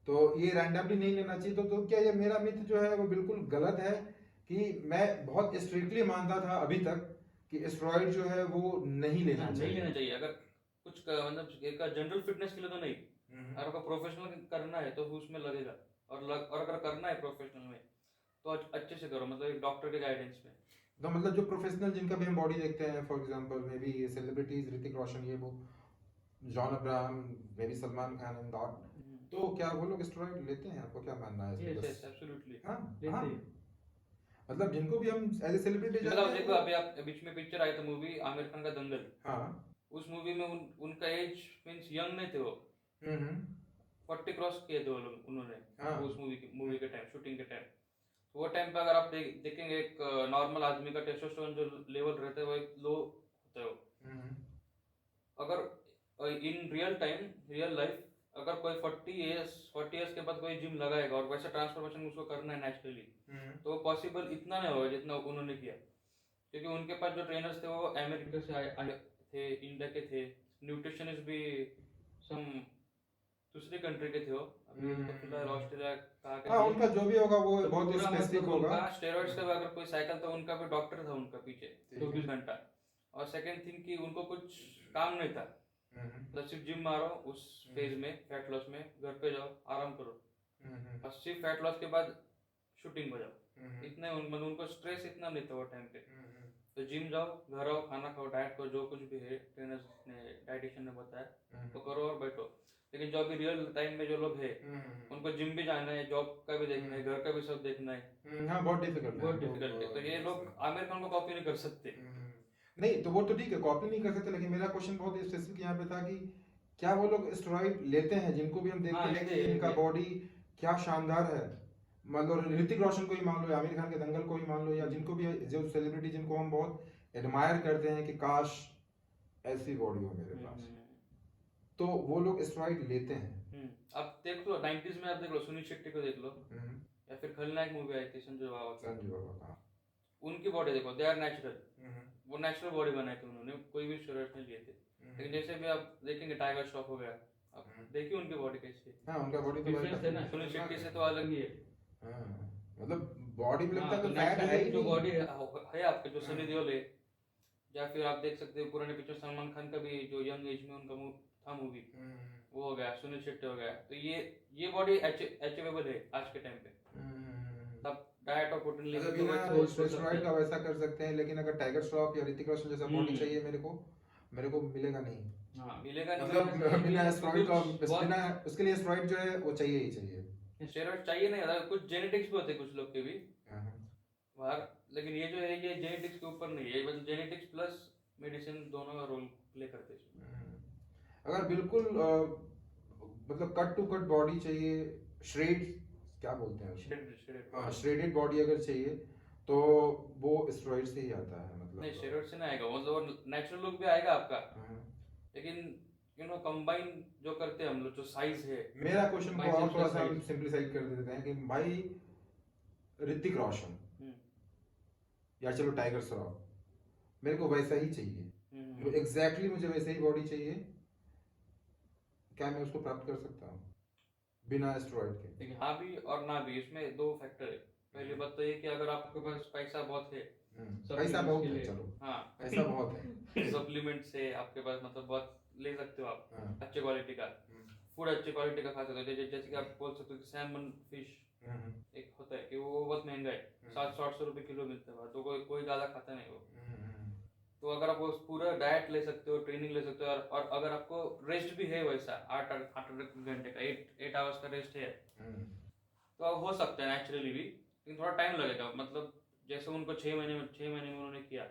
तो ये रैंडमली नहीं लेना चाहिए। तो क्या ये मेरा मिथ जो है वो बिल्कुल गलत है कि मैं बहुत स्ट्रिक्टली मानता था अभी तक कि स्टेरॉइड जो है वो नहीं लेना चाहिए? अगर कुछ मतलब एक जनरल फिटनेस के लिए तो नहीं, अगर आपको प्रोफेशनल करना है तो उसमें लगेगा, और अगर करना है प्रोफेशनल में तो अच्छे से करो, मतलब एक डॉक्टर के गाइडेंस में। तो मतलब जो प्रोफेशनल जिनका भी हम बॉडी देखते हैं, for example may be celebrities, Hrithik Roshan, ये वो, John Abraham, may be Salman Khan and God, तो क्या वो लोग स्टेरॉइड लेते हैं? आपको क्या मानना है इसमें? यस एब्सोल्युटली हाँ, लेते हाँ, हैं। मतलब जिनको भी हम एज ए सेलिब्रिटी मतलब जानते हैं देखो अभी आप बीच में पिक्चर आई था मूवी आमिर खान का दंगल, हाँ, उस मूवी में उनका एज मींस यंग नहीं थे वो, 40 क्रॉस किए थे वो लोग उन्होंने, हाँ, उस मूवी के टाइम, शूटिंग के टाइम, वो टाइम पे अगर आप देखेंगे एक नॉर्मल आदमी का टेस्टोस्टेरोन जो लेवल रहता है वो एक लो होता है वो। अगर in real time real life अगर कोई 40 इयर्स के बाद कोई जिम लगाएगा और वैसा ट्रांसफॉर्मेशन उसको करना है नेचुरली, तो वो पॉसिबल इतना नहीं होगा जितना उन्होंने किया, क्योंकि उनके पास जो ट्रेनर्स थे वो अमेरिका से आए थे, इंडिया के थे, न्यूट्रिशनिस्ट भी सम दूसरी कंट्री के थे वो, अभी तो फिलहाल ऑस्ट्रेलिया कहाँ के हाँ, थे। उनका जो भी होगा वो तो बहुत पूरा स्पेसिफिक मतलब होगा। उनका स्टेरॉइड्स का अगर कोई साइकिल था, उनका भी डॉक्टर था उनका पीछे 24 घंटा। और सेकंड थिंग कि उनको कुछ काम नहीं था, मतलब सिर्फ जिम मारो उस फेज में, फैट लॉस में, घर पे जाओ आराम करो, और सिर्फ फैट लॉस के बाद शूटिंग हो जाओ, इतने मतलब उनको स्ट्रेस इतना नहीं था वो टाइम पे। तो जिम जाओ, घर आओ, खाना खाओ, डाइट करो, जो कुछ भी है ट्रेनर्स ने डाइटिशियन ने बताया तो करो और बैठो। लेकिन जो अभी रियल टाइम में जो लोग हैं उनको जिम भी जाना है, जॉब का भी देखना है, घर का भी सब देखना है, हाँ, बहुत डिफिकल्ट है। बहुत डिफिकल्ट है। तो ये लोग आमिर खान को कॉपी नहीं कर सकते। नहीं तो वो तो ठीक है, कॉपी नहीं कर सकते, लेकिन मेरा क्वेश्चन बहुत स्पेसिफिक यहाँ पे था कि क्या वो लोग स्टेरॉइड लेते हैं, जिनको भी हम देखते हाँ, हैं लेते कि हैं, इनका लेते हैं। बॉडी क्या शानदार है, मतलब ऋतिक रोशन को ही मान लो या आमिर खान के दंगल को ही मान लो, या जिनको भी जो सेलिब्रिटी जिनको हम बहुत एडमायर करते हैं कि काश ऐसी बॉडी हो मेरे पास, तो वो लोग स्टेरॉइड लेते हैं। अब देख लो 90s में, आप देख लो सुनील शेट्टी को देख लो, या फिर खलनायक मूवी आई थी संजय बाबा की, संजय बाबा का उनकी बॉडी देखो, दे आर नेचुरल, वो नेचुरल बॉडी बनाई थी उन्होंने, कोई भी स्टेरॉइड नहीं लिए थे। लेकिन जैसे भी आप देखेंगे टाइगर श्रॉफ हो गया, आप देखिए उनकी बॉडी कैसी है। हाँ, उनका बॉडी तो डिफरेंस है ना, सुनील शेट्टी से तो अलग ही है। हाँ, मतलब बॉडी में लगता है तो कि फैट है ही जो नहीं। बॉडी है आपके, जो सनी देओल है, या फिर आप देख सकते हो पुराने पिक्चर सलमान खान का भी जो यंग एज में उनका था मूवी, वो हो गया, सुनील शेट्टी हो गया, तो ये बॉडी अचीवेबल है आज के टाइम पे। तब डाइट और प्रोटीन मतलब लेके बिना स्टेरॉइड का वैसा कर सकते हैं, लेकिन अगर टाइगर श्रॉफ या ऋतिक रोशन जैसा बॉडी चाहिए मेरे को मिलेगा नहीं। हाँ, मिलेगा नहीं, मतलब बिना स्टेरॉइड का, बिना उसके लिए स्टेरॉइड जो है वो चाहिए ही चाहिए। स्टेरॉइड चाहिए नहीं, अगर कुछ जेनेटिक्स भी होते हैं कुछ लोग के भी बाहर, लेकिन ये जो है ये जेनेटिक्स के ऊपर नहीं है, मतलब जेनेटिक्स प्लस मेडिसिन दोनों का रोल प्ले करते हैं इसमें। अगर बिल्कुल मतलब कट टू कट बॉडी चाहिए, श्रेड क्या बोलते हैं, श्रेडेड बॉडी अगर चाहिए तो वो स्टेरॉइड से ही आता है, मतलब नहीं स्टेरॉइड से नहीं आएगा, मतलब नेचुरल लुक भी आएगा आपका, लेकिन कंबाइन जो करते हैं हम लोग, जो साइज है। मेरा क्वेश्चन को और थोड़ा सा सिंप्लीफाई कर देते हैं कि भाई ऋतिक रोशन या चलो टाइगर श्रॉफ, मेरे को वैसा ही चाहिए, एग्जैक्टली मुझे वैसे ही बॉडी चाहिए, क्या मैं उसको प्राप्त कर सकता हूँ बिना स्टेरॉइड के? हाँ भी और ना भी, इसमें दो फैक्टर है। पहली बात तो ये कि अगर आपके पास पैसा बहुत है, पैसा बहुत है, चलो हाँ पैसा बहुत है, सप्लीमेंट से आपके पास मतलब बहुत ले सकते हो आप, अच्छे क्वालिटी का फूड, अच्छी क्वालिटी का खा सकते हो। जैसे कि आप बोल सकते हो कि सैल्मन फिश एक होता है कि वो बहुत महंगा है, 700-800 रुपये किलो मिलता है, तो कोई ज़्यादा खाता नहीं वो। तो अगर आप वो पूरा डाइट ले सकते हो, ट्रेनिंग ले सकते हो, और अगर आपको रेस्ट भी है वैसा 8 घंटे का, 8 आवर्स का रेस्ट है, तो हो सकता है नेचुरली भी, लेकिन थोड़ा टाइम लगेगा। मतलब जैसे उनको 6 महीने में उन्होंने किया,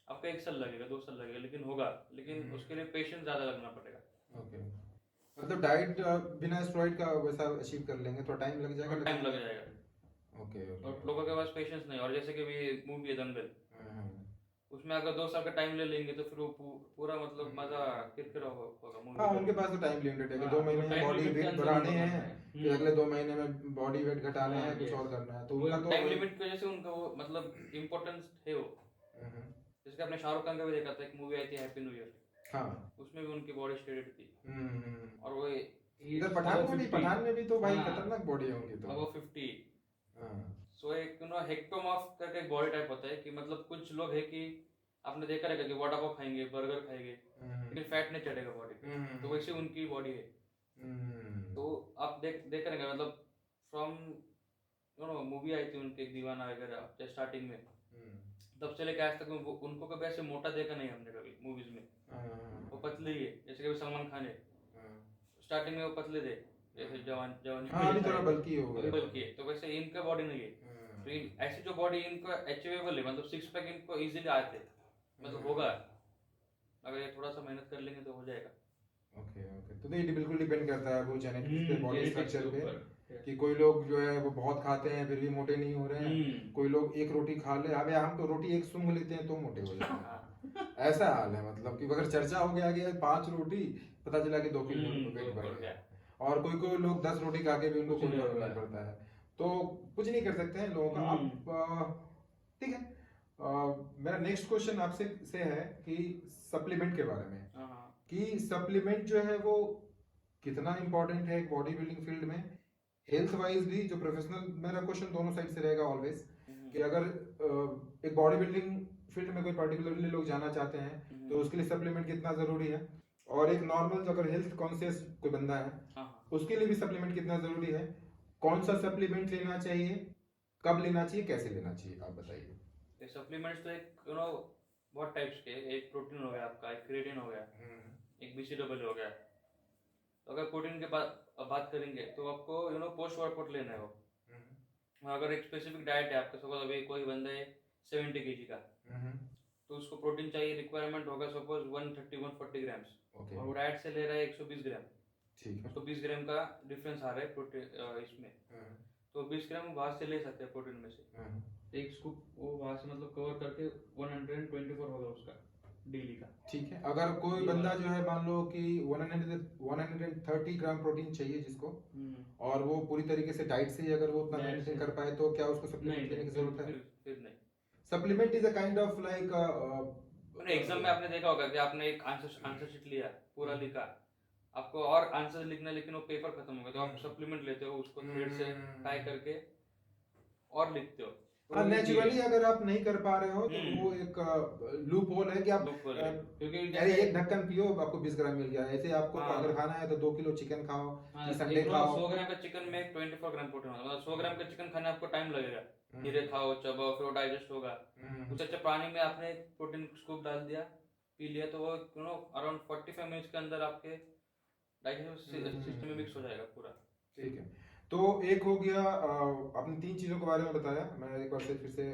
आपका 1 साल लगेगा, 2 साल लगेगा, लेकिन होगा, लेकिन उसके लिए पेशेंस ज़्यादा लगना पड़ेगा। ओके, मतलब डाइट बिना स्टेरॉइड का वैसा अचीव कर लेंगे, थोड़ा टाइम लग जाएगा, टाइम लग जाएगा। ओके, और लोगों के पास पेशेंस नहीं, और जैसे कि भी मूवी है दंगल, उसमें अगर 2 साल का टाइम ले लेंगे तो फिर वो पूरा मतलब मजा किरकिरा होगा मूवी। हाँ, उनके पास तो टाइम लिमिटेड है कि 2 महीने में बॉडी वेट बढ़ाने हैं, फिर अगले 2 महीने में बॉडी वेट घटाने हैं, कुछ और करना है, तो उनका तो टाइम लिमिट की वजह से उनका वो मतलब इम्पोर्टेंस है वो। जैसे आपने शाहरुख खान का भी देखा था, एक मूवी आई थी हैप्पी न्यू ईयर, हाँ, उसमें भी उनकी बॉडी स्टेडेड थी, और वो इधर पठान में भी तो भाई खतरनाक बॉडी है उनकी, तो वो 50। सो एक हेक्टोमॉर्फ करके एक बॉडी टाइप होता है कि मतलब कुछ लोग है कि आपने देखा रहेगा कि वड़ा पाव खाएंगे, बर्गर खाएंगे, लेकिन फैट नहीं चढ़ेगा बॉडी पे, तो वैसे उनकी बॉडी है। तो आप देख रहेंगे, मतलब फ्रॉम मूवी आई थी उनकी एक दीवाना वगैरह स्टार्टिंग में, तब से लेकर आज तक उनको कभी ऐसे मोटा देखा नहीं हमने कभी मूवीज में। वो पतले ही है, जैसे कि सलमान खान है, स्टार्टिंग में वो पतले थे, जैसे जवान अभी थोड़ा बल्की हो गया, बल्कि है, तो वैसे इनका बॉडी नहीं है। तो ऐसी जो बॉडी इनको अचीवेबल है, मतलब 6 पैक इनको इजीली आते, मतलब होगा, अगर ये थोड़ा सा मेहनत कर लेंगे तो हो जाएगा। ओके, तो ये बिल्कुल डिपेंड करता है वो जेनेटिक्स पे, बॉडी स्ट्रक्चर पे, कि कोई लोग जो है वो बहुत खाते हैं फिर भी मोटे नहीं हो रहे हैं, कोई लोग एक रोटी खा ले, अबे हम तो रोटी एक सूंघ लेते हैं तो मोटे हो जाते हैं। ऐसा हाल है, मतलब कि अगर चर्चा हो गया कि 5 रोटी, पता चला कि 2 किलो वेट बढ़ गया। और कोई लोग 10 रोटी खा के भी उनको कोई फर्क नहीं पड़ता है। तो कुछ नहीं कर सकते हैं लोगों का। आप ठीक है, मेरा नेक्स्ट क्वेश्चन आपसे से है कि सप्लीमेंट के बारे में, कि सप्लीमेंट जो है वो कितना इंपॉर्टेंट है एक बॉडी बिल्डिंग फील्ड में, हेल्थ वाइज भी। जो प्रोफेशनल, मेरा क्वेश्चन दोनों साइड से रहेगा ऑलवेज, कि अगर एक बॉडी बिल्डिंग फील्ड में कोई पर्टिकुलरली लोग जाना चाहते हैं तो उसके लिए सप्लीमेंट कितना जरूरी है, और एक नॉर्मल जो अगर हेल्थ कॉन्शियस कोई बंदा है उसके लिए भी सप्लीमेंट कितना जरूरी है, कौन सा सप्लीमेंट लेना चाहिए, कब लेना चाहिए, कैसे लेना चाहिए, आप बताइए। सप्लीमेंट्स तो एक बहुत टाइप्स के, एक प्रोटीन हो गया आपका, एक क्रिएटिन हो गया, एक BCAA हो गया। तो अगर प्रोटीन के बात करेंगे तो आपको पोस्ट वर्कआउट लेना है वो। अगर एक स्पेसिफिक डाइट है आपका, सपोज अभी कोई बंदा है 70 kg का, तो उसको प्रोटीन चाहिए, रिक्वायरमेंट होगा सपोज 130-140 ग्राम्स, और वो डाइट से ले रहा है 120 ग्राम। ठीक है, तो 20 ग्राम का डिफरेंस आ रहा है प्रोटीन इसमें, तो 20 ग्राम वहां से ले सकते हैं प्रोटीन में से। एक स्कूप वो वहां से मतलब कवर करके 124 होगा उसका डेली का। ठीक है, अगर कोई बंदा जो है मान लो कि 130 ग्राम प्रोटीन चाहिए जिसको, और वो पूरी तरीके से डाइट से ही अगर वो उतना मेंटेन कर पाए, तो क्या उसको सप्लीमेंट लेने की जरूरत है? फिर नहीं। Supplement is a kind of like, exam में आपने देखा होगा कि आपने एक आंसर शीट लिया, पूरा लिखा, आपको और आंसर लिखना, लेकिन वो पेपर खत्म हो गया, तो आप सप्लीमेंट लेते हो, उसको थ्रेड से टाई करके और लिखते हो। हाँ, नेचुरली अगर आप नहीं कर पा रहे हो तो वो एक लूप होल है कि आप क्योंकि अरे एक ढक्कन पियो आपको 20 ग्राम मिल गया, ऐसे आपको अगर खाना है तो 2 किलो चिकन खाओ, संडे खाओ। 100 ग्राम का चिकन में 24 ग्राम प्रोटीन होगा, मतलब 100 ग्राम का चिकन खाने आपको टाइम लगेगा, धीरे खाओ, चबाओ, फिर वो डाइजेस्ट होगा। उससे अच्छा पानी में आपने प्रोटीन स्कूप डाल दिया, पी लिया, तो वो अराउंड 45 मिनट्स के अंदर आपके डाइजेस्टिव सिस्टम में मिक्स हो जाएगा पूरा। ठीक है, तो एक हो गया, आपने 3 चीजों के बारे में बताया, मैं एक बार से फिर से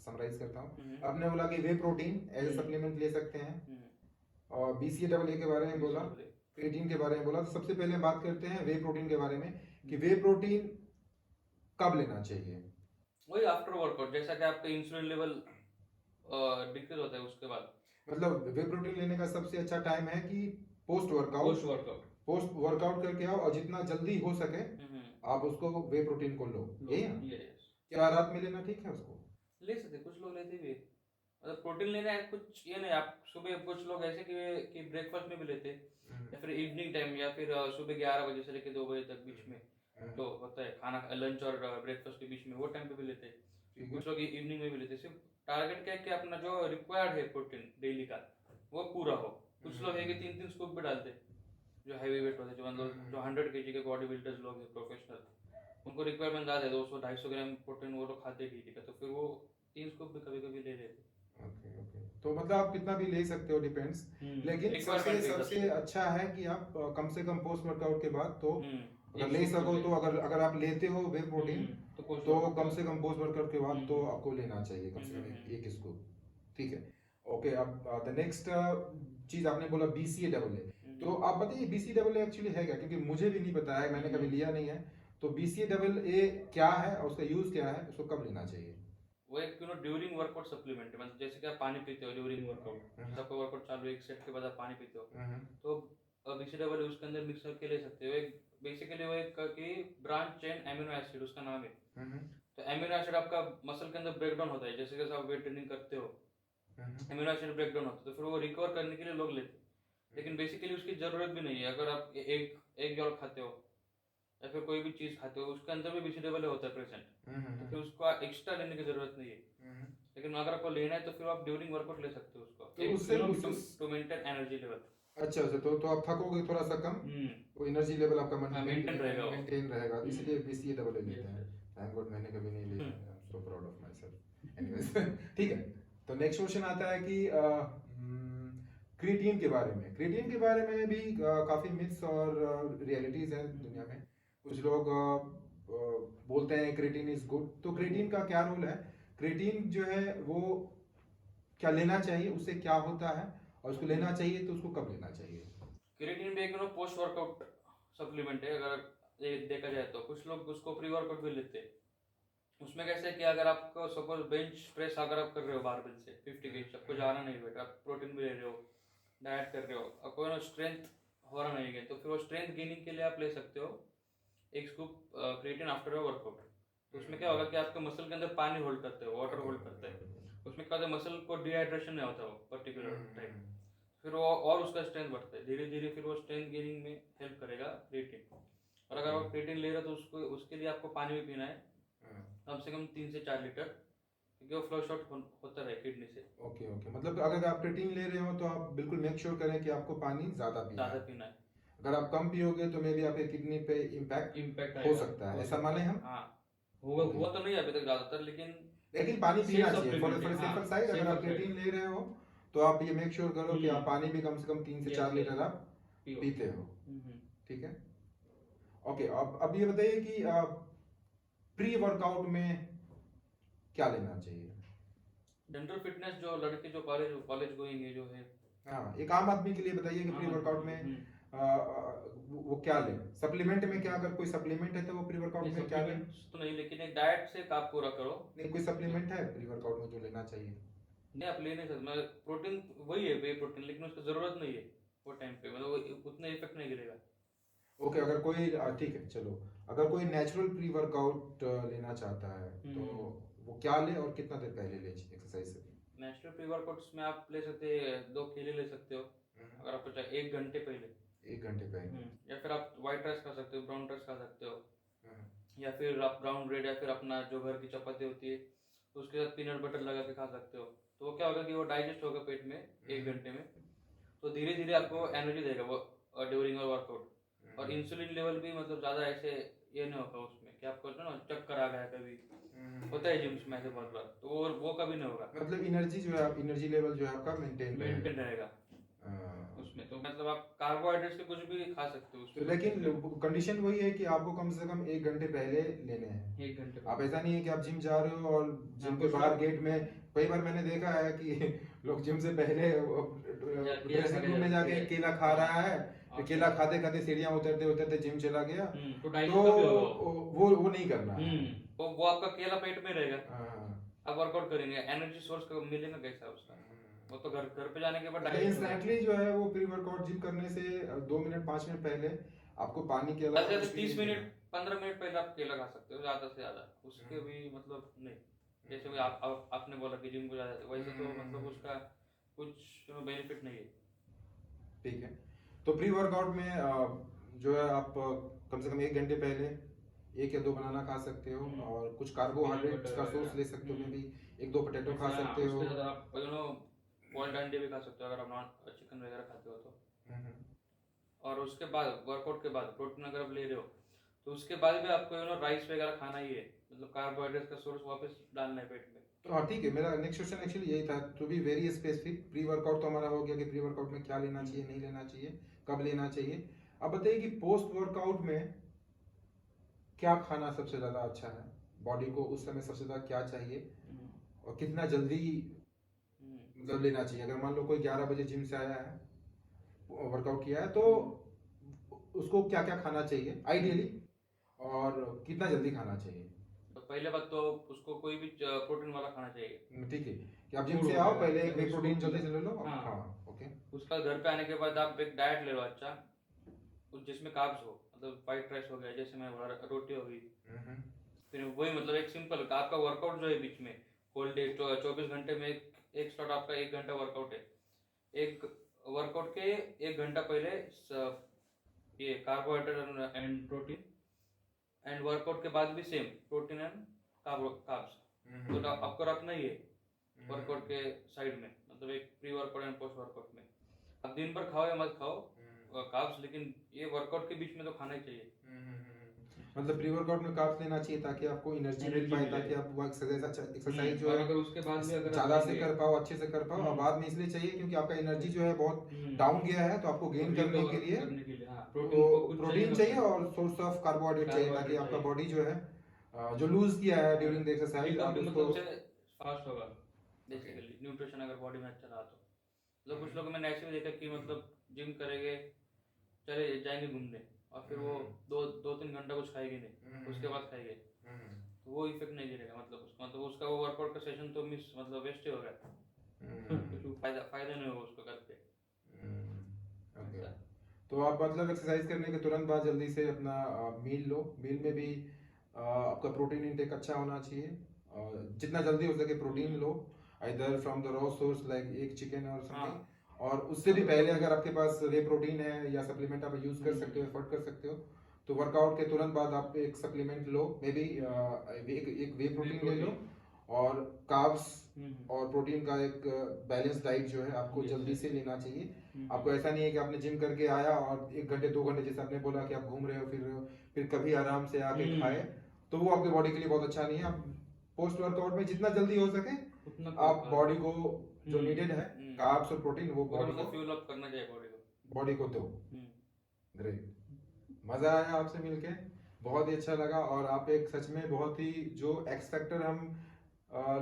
समराइज करता हूँ। आपने बोला कि वे प्रोटीन एज ए सप्लीमेंट ले सकते हैं, और BCAA के बारे में बोला, क्रिएटिन के बारे में बोला। तो सबसे पहले बात करते हैं वे प्रोटीन के बारे में, कि वे प्रोटीन कब लेना चाहिए? वही आफ्टर वर्कआउट, जैसा कि आपका इंसुलिन लेवल डिक्रीज होता है उसके बाद। मतलब वे प्रोटीन लेने का सबसे अच्छा टाइम है कि पोस्ट वर्कआउट करके आओ, और जितना जल्दी हो सके आप उसको वे प्रोटीन को लो। क्या रात में लेना ठीक है? उसको ले सकते, कुछ लोग लेते भी, मतलब प्रोटीन लेना है कुछ ये नहीं, आप सुबह, कुछ लोग ऐसे कि ब्रेकफास्ट में भी लेते, या फिर इवनिंग टाइम, या फिर सुबह 11 बजे से लेकर 2 बजे तक बीच में तो होता है खाना, लंच और ब्रेकफास्ट के बीच में, वो टाइम पे भी लेते हैं। कुछ लोग इवनिंग में भी लेते हैं। सिर्फ टारगेट क्या है कि अपना जो रिक्वायर्ड है प्रोटीन डेली का वो पूरा हो। कुछ लोग है कि 3-3 स्कूप भी डालते, जो हैवी वेट होते हैं, जो मतलब जो 100 kg के बॉडी बिल्डर्स लोग हैं, प्रोफेशनल, उनको रिक्वायरमेंट ज़्यादा है, 200-250 ग्राम प्रोटीन वो लोग खाते डेली का, तो फिर वो 3 स्कूप भी कभी कभी ले लेते। तो मतलब आप कितना भी ले सकते हो, डिपेंड्स। लेकिन सबसे अच्छा है कि आप कम से कम पोस्ट वर्कआउट के बाद तो अगर ले सको, तो अगर आप लेते हो वे प्रोटीन तो कम से कम पोस्ट वर्कआउट के बाद तो आपको लेना चाहिए कम से कम एक स्कूप। ठीक है, ओके। अब द नेक्स्ट चीज आपने बोला BCAA, तो आप बताइए BCAA एक्चुअली है क्या, क्योंकि मुझे भी नहीं पता है, मैंने कभी लिया नहीं है। तो BCAA क्या है और उसका यूज क्या है, उसको कब लेना चाहिए? वो एक ड्यूरिंग वर्कआउट सप्लीमेंट है, मतलब जैसे कि आप पानी पीते हो ड्यूरिंग वर्कआउट, सबका वर्कआउट चालू, एक सेट के बाद आप पानी पीते हो, तो BCAA उसके अंदर मिक्स करके ले सकते हो। एक बेसिकली वो एक कि ब्रांच चेन एमिनो एसिड उसका नाम है। तो एमिनो एसिड आपका मसल के अंदर ब्रेक डाउन होता है, जैसे कि आप वेट ट्रेनिंग करते हो, एमिनो एसिड ब्रेक डाउन होता है, तो फिर वो रिकवर करने के लिए लोग लेते हैं। लेकिन बेसिकली उसकी जरूरत भी नहीं है। अगर आप एक जॉल खाते हो या फिर कोई भी चीज खाते हो, उसके अंदर भी BCAA होता है प्रेजेंट, तो फिर उसको एक्स्ट्रा लेने की जरूरत नहीं है। लेकिन अगर आपको लेना है तो फिर आप ड्यूरिंग वर्कआउट ले सकते हो उसको, तो टू मेंटेन एनर्जी लेवल। अच्छा, तो आप थकोगे थोड़ा सा कम, वो एनर्जी लेवल आपका मेंटेन रहेगा, इसलिए BCAA लेते हैं। थैंक गॉड मैंने कभी नहीं लिया, I am so proud of my self. Anyways, ठीक है, तो नेक्स्ट क्वेश्चन आता है कि क्रिएटिन के बारे में भी काफी मिथ्स और रियलिटीज हैं दुनिया में। कुछ लोग बोलते हैं क्रिएटिन इज गुड, तो क्रिएटिन का क्या रोल है? क्रिएटिन जो है वो क्या लेना चाहिए, उससे क्या होता है, और उसको लेना चाहिए तो उसको कब लेना चाहिए? क्रिएटिन भी एक पोस्ट वर्कआउट सप्लीमेंट है। अगर देखा जाए तो कुछ लोग उसको प्री वर्कआउट भी लेते हैं। उसमें कैसे है कि अगर आपको सपोज बेंच प्रेस अगर आप कर रहे हो बारबेल से 50 केजी, आपको जाना नहीं बेटा, आप प्रोटीन भी ले रहे हो, डाइट कर रहे हो, और कोई ना स्ट्रेंथ हो रहा नहीं है, तो फिर वो स्ट्रेंथ गेनिंग के लिए आप ले सकते हो एक स्कूप क्रिएटिन आफ्टर वर्कआउट। तो उसमें क्या होगा कि आपके मसल के अंदर पानी होल्ड करते हो, वाटर होल्ड करते हैं, उसमें क्या होता है मसल को डिहाइड्रेशन नहीं होता वो पर्टिकुलर टाइम, फिर वो और उसका स्ट्रेंथ बढ़ता है धीरे धीरे, फिर वो स्ट्रेंथ गेनिंग में हेल्प करेगा क्रिएटिन। और अगर आप क्रिएटिन ले रहे हो तो उसको उसके लिए आपको पानी भी पीना है कम से कम 3 से 4 लीटर, क्योंकि वो फ्लश आउट होता रहे किडनी से। ओके ओके, मतलब अगर आप प्रोटीन ले रहे हो तो आप बिल्कुल मेक श्योर करें कि आपको पानी ज़्यादा पीना ज़्यादा है। पीना है। अगर आप कम पियोगे तो मे बी आपके किडनी पे इम्पैक्ट हो आएगा, सकता है, हो ऐसा सकता माने है। हम। हाँ, हुआ ओके, हुआ तो नहीं अभी तक ज़्यादातर, लेकिन पानी सेफ पीना चाहिए फॉर सप्लीमेंट है, हाँ, सेफर साइड। अगर सेफर आप साइड। प्रोटीन ले रहे हो तो आप ये मेक श्योर करो कि आप पानी भी कम से कम 3 से 4 लीटर आप पीते हो, ठीक है। ओके, अब ये बताइए कि प्री वर्कआउट में क्या लेना चाहिए। जनरल फिटनेस जो लड़के जो कॉलेज गोइंग है जो है, हाँ, एक आम आदमी के लिए बताइए कि प्री वर्कआउट में वो क्या ले। सप्लीमेंट में क्या, अगर कोई सप्लीमेंट है तो वो प्री वर्कआउट में क्या ले। तो नहीं, लेकिन एक डाइट से आप पूरा करो। नहीं, कोई सप्लीमेंट है प्री वर्कआउट में जो लेना चाहिए। नहीं, आप ले नहीं सकते, प्रोटीन वही है वे प्रोटीन, लेकिन उसकी जरूरत नहीं है वो टाइम पे, मतलब वो उतना इफेक्ट नहीं करेगा। ओके, अगर कोई ठीक है चलो, अगर कोई नेचुरल प्री वर्कआउट लेना चाहता है तो वो क्या ले और कितना देर पहले ले एक्सरसाइज से। नेचुरल प्री वर्कआउट्स में आप ले सकते हैं 2 केले ले सकते हो, अगर आपको चाहिए 1 घंटे पहले। 1 घंटे पहले। या फिर आप व्हाइट राइस खा सकते हो, ब्राउन राइस खा सकते हो, या फिर आप ब्राउन ब्रेड या फिर अपना जो घर की चपाती होती है उसके साथ पीनट बटर लगा के खा सकते हो। तो वो क्या होगा कि वो डाइजेस्ट होगा पेट में 1 घंटे में, तो धीरे धीरे आपको एनर्जी देगा वो ड्यूरिंग वर्कआउट। और इंसुलिन लेवल भी मतलब ज़्यादा ऐसे ये नहीं होगा उसमें कि आपको ना चक्कर आ गया, कभी होता है जिम्स में ऐसे बहुत बार, तो वो कभी नहीं होगा। मतलब एनर्जी जो है, एनर्जी लेवल जो है आपका मेंटेन रहेगा उसमें। तो मतलब आप कार्बोहाइड्रेट्स के कुछ भी खा सकते हो उसमें, लेकिन कंडीशन वही है कि आपको कम से कम 1 घंटे पहले लेने हैं। 1 घंटे आप ऐसा नहीं है कि आप जिम जा रहे हो और जिम के बाहर गेट में, कई बार मैंने देखा है कि लोग जिम से पहले ड्रेसिंग रूम में जाके केला खा रहा है, फिर केला खाते खाते सीढ़ियां उतरते उतरते जिम चला गया। तो वो नहीं करना है। वो आपका केला पेट में रहेगा, आप वर्कआउट करेंगे, एनर्जी सोर्स मिलेगा कैसा उसका, वो तो घर पे जाने के बाद इंस्टेंटली जो है वो प्री वर्कआउट जिम करने से 2 मिनट 5 मिनट पहले आपको पानी के अलावा 30 मिनट 15 मिनट पहले आप केला खा सकते हो ज्यादा से ज्यादा, उसके भी मतलब नहीं। जैसे भी आपने बोला कि जिम को जा जाते वैसे तो मतलब उसका कुछ बेनिफिट नहीं है। ठीक है, तो प्री वर्कआउट में जो है आप कम से कम 1 घंटे पहले 1 या 2 बनाना खा सकते हो और कुछ कार्बोहाइड्रेट्स का सोर्स ले सकते हो, में भी 1-2 पोटैटो खा सकते हो। आप बॉइल्ड अंडे भी खा सकते हो अगर आप नॉन चिकन वगैरह खाते हो तो। और उसके बाद वर्कआउट के बाद प्रोटीन अगर आप ले रहे हो तो उसके बाद भी आपको राइस वगैरह खाना ही है, मतलब कार्बोहाइड्रेट का सोर्स वापस डालना है पेट में। तो हाँ ठीक है, मेरा नेक्स्ट क्वेश्चन एक्चुअली यही था, to be very specific. Pre workout तो हमारा हो गया कि प्री वर्कआउट में क्या लेना चाहिए, नहीं लेना चाहिए, कब लेना चाहिए। अब बताइए कि पोस्ट वर्कआउट में क्या खाना सबसे ज़्यादा अच्छा है, बॉडी को उस समय सबसे ज़्यादा क्या चाहिए और कितना जल्दी मतलब लेना चाहिए। अगर मान लो कोई 11 बजे जिम से आया है, वर्कआउट किया है, तो उसको क्या क्या खाना चाहिए आइडियली और कितना जल्दी खाना चाहिए। तो पहले बात तो उसको कोई भी प्रोटीन वाला खाना चाहिए। ठीक है कि आप जिम से आओ, पहले एक प्रोटीन जल्दी से ले लो। हाँ ओके। उसका घर पे आने के बाद आप एक डाइट ले लो अच्छा, जिसमें कार्ब्स हो, मतलब व्हाइट राइस हो गया, जैसे मैं रोटी हो गई, फिर वही मतलब एक सिंपल आपका वर्कआउट जो है बीच में होल डे 24 घंटे में एक स्लॉट आपका 1 घंटा वर्कआउट है। एक वर्कआउट के 1 घंटा पहले ये carbohydrate and protein, and workout के बाद भी सेम प्रोटीन एंड कार्ब्स तो आपको रखना ही है वर्कआउट के साइड में, मतलब एक pre workout and post workout में। आप दिन भर खाओ या मत खाओ कार्ब्स, लेकिन ये वर्कआउट के बीच में तो खाना ही चाहिए। मतलब प्री वर्कआउट में कार्ब्स लेना चाहिए ताकि आपको एनर्जी मिल पाए, ताकि आप वो एक्सरसाइज जो है अगर उसके बाद भी अगर ज्यादा से कर पाओ, अच्छे से कर पाओ। और बाद में इसलिए चाहिए क्योंकि आपका एनर्जी जो है बहुत डाउन गया है, तो आपको गेन करने के लिए प्रोटीन चाहिए और सोर्स ऑफ कार्बोहाइड्रेट चाहिए, ताकि आपका बॉडी जो है जो लूज किया है ड्यूरिंग द एक्सरसाइज आप उसको फास्ट होगा बेसिकली। न्यूट्रिशन अगर बॉडी में अच्छा रहा तो मतलब कुछ लोग मैंने ऐसे भी देखा कि मतलब जिम करेंगे, चले जाएंगे घूमने और फिर वो दो तीन घंटा कुछ खाएगी नहीं, उसके बाद खाएगी, तो वो इफेक्ट नहीं गिरेगा, मतलब उसका वो वर्कआउट का सेशन तो मिस मतलब वेस्ट ही हो गया। कुछ फायदा नहीं होगा उसको करके। ओके, तो आप मतलब एक्सरसाइज करने के तुरंत बाद जल्दी से अपना मील लो। मील में भी आपका प्रोटीन इंटेक अच्छा होना चाहिए, जितना जल्दी हो सके protein low, either from the raw source like एक चिकन और समथिंग, और उससे भी पहले अगर आपके पास वे प्रोटीन है या सप्लीमेंट आप यूज कर सकते हो, एफर्ट कर सकते हो, तो वर्कआउट के तुरंत बाद आप एक सप्लीमेंट लो, मे बी एक वे प्रोटीन ले लो, और कार्ब्स और प्रोटीन का एक बैलेंस डाइट जो है आपको जल्दी से लेना चाहिए। आपको ऐसा नहीं है कि आपने जिम करके आया और 1 घंटे 2 घंटे, जैसे आपने बोला कि आप घूम रहे हो फिर रहे हो, फिर कभी आराम से आके खाए, तो वो आपके बॉडी के लिए बहुत अच्छा नहीं है। आप पोस्ट वर्कआउट में जितना जल्दी हो सके आप बॉडी को जो नीडेड है कार्ब्स और प्रोटीन, वो बॉडी को फ्यूल अप करना चाहिए बॉडी को दो। ग्रेट, मजा आया आपसे मिलके, बहुत ही अच्छा लगा। और आप एक सच में बहुत ही जो एक्स फैक्टर हम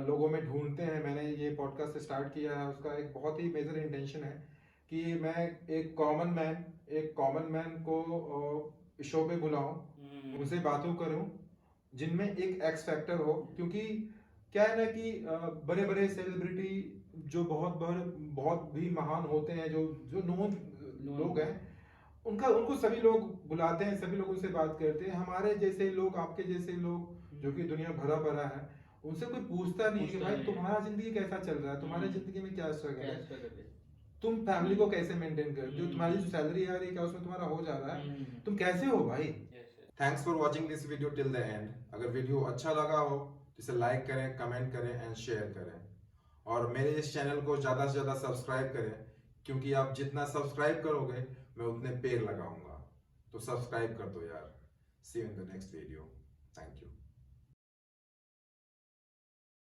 लोगों में ढूंढते हैं, मैंने ये पॉडकास्ट स्टार्ट किया है उसका एक बहुत ही मेजर इंटेंशन है कि मैं एक कॉमन मैन को शो पे बुलाऊं, उनसे बातों करूं जिनमें एक एक्स फैक्टर हो। क्योंकि क्या है ना कि बड़े बड़े सेलिब्रिटी जो बहुत भी महान होते हैं, जो नोन लोग हैं, उनको सभी लोग बुलाते हैं, सभी लोग उनसे बात करते हैं। हमारे जैसे लोग, आपके जैसे लोग जो कि दुनिया भरा भरा है, उनसे कोई पूछता नहीं कि भाई तुम्हारा जिंदगी कैसा चल रहा है, तुम्हारे जिंदगी में क्या स्ट्रगल है, तुम फैमिली को कैसे मेंटेन करते हो, तुम्हारी जो सैलरी आ रही है क्या उसमें तुम्हारा हो जा रहा है, तुम कैसे हो भाई। Thanks for watching this video till the end. अगर वीडियो अच्छा लगा हो तो इसे लाइक करें, कमेंट करें एंड शेयर करें, और मेरे इस चैनल को ज़्यादा से ज़्यादा सब्सक्राइब करें, क्योंकि आप जितना सब्सक्राइब करोगे मैं उतने पेड़ लगाऊंगा। तो सब्सक्राइब कर दो यार। See you in the next video. Thank you.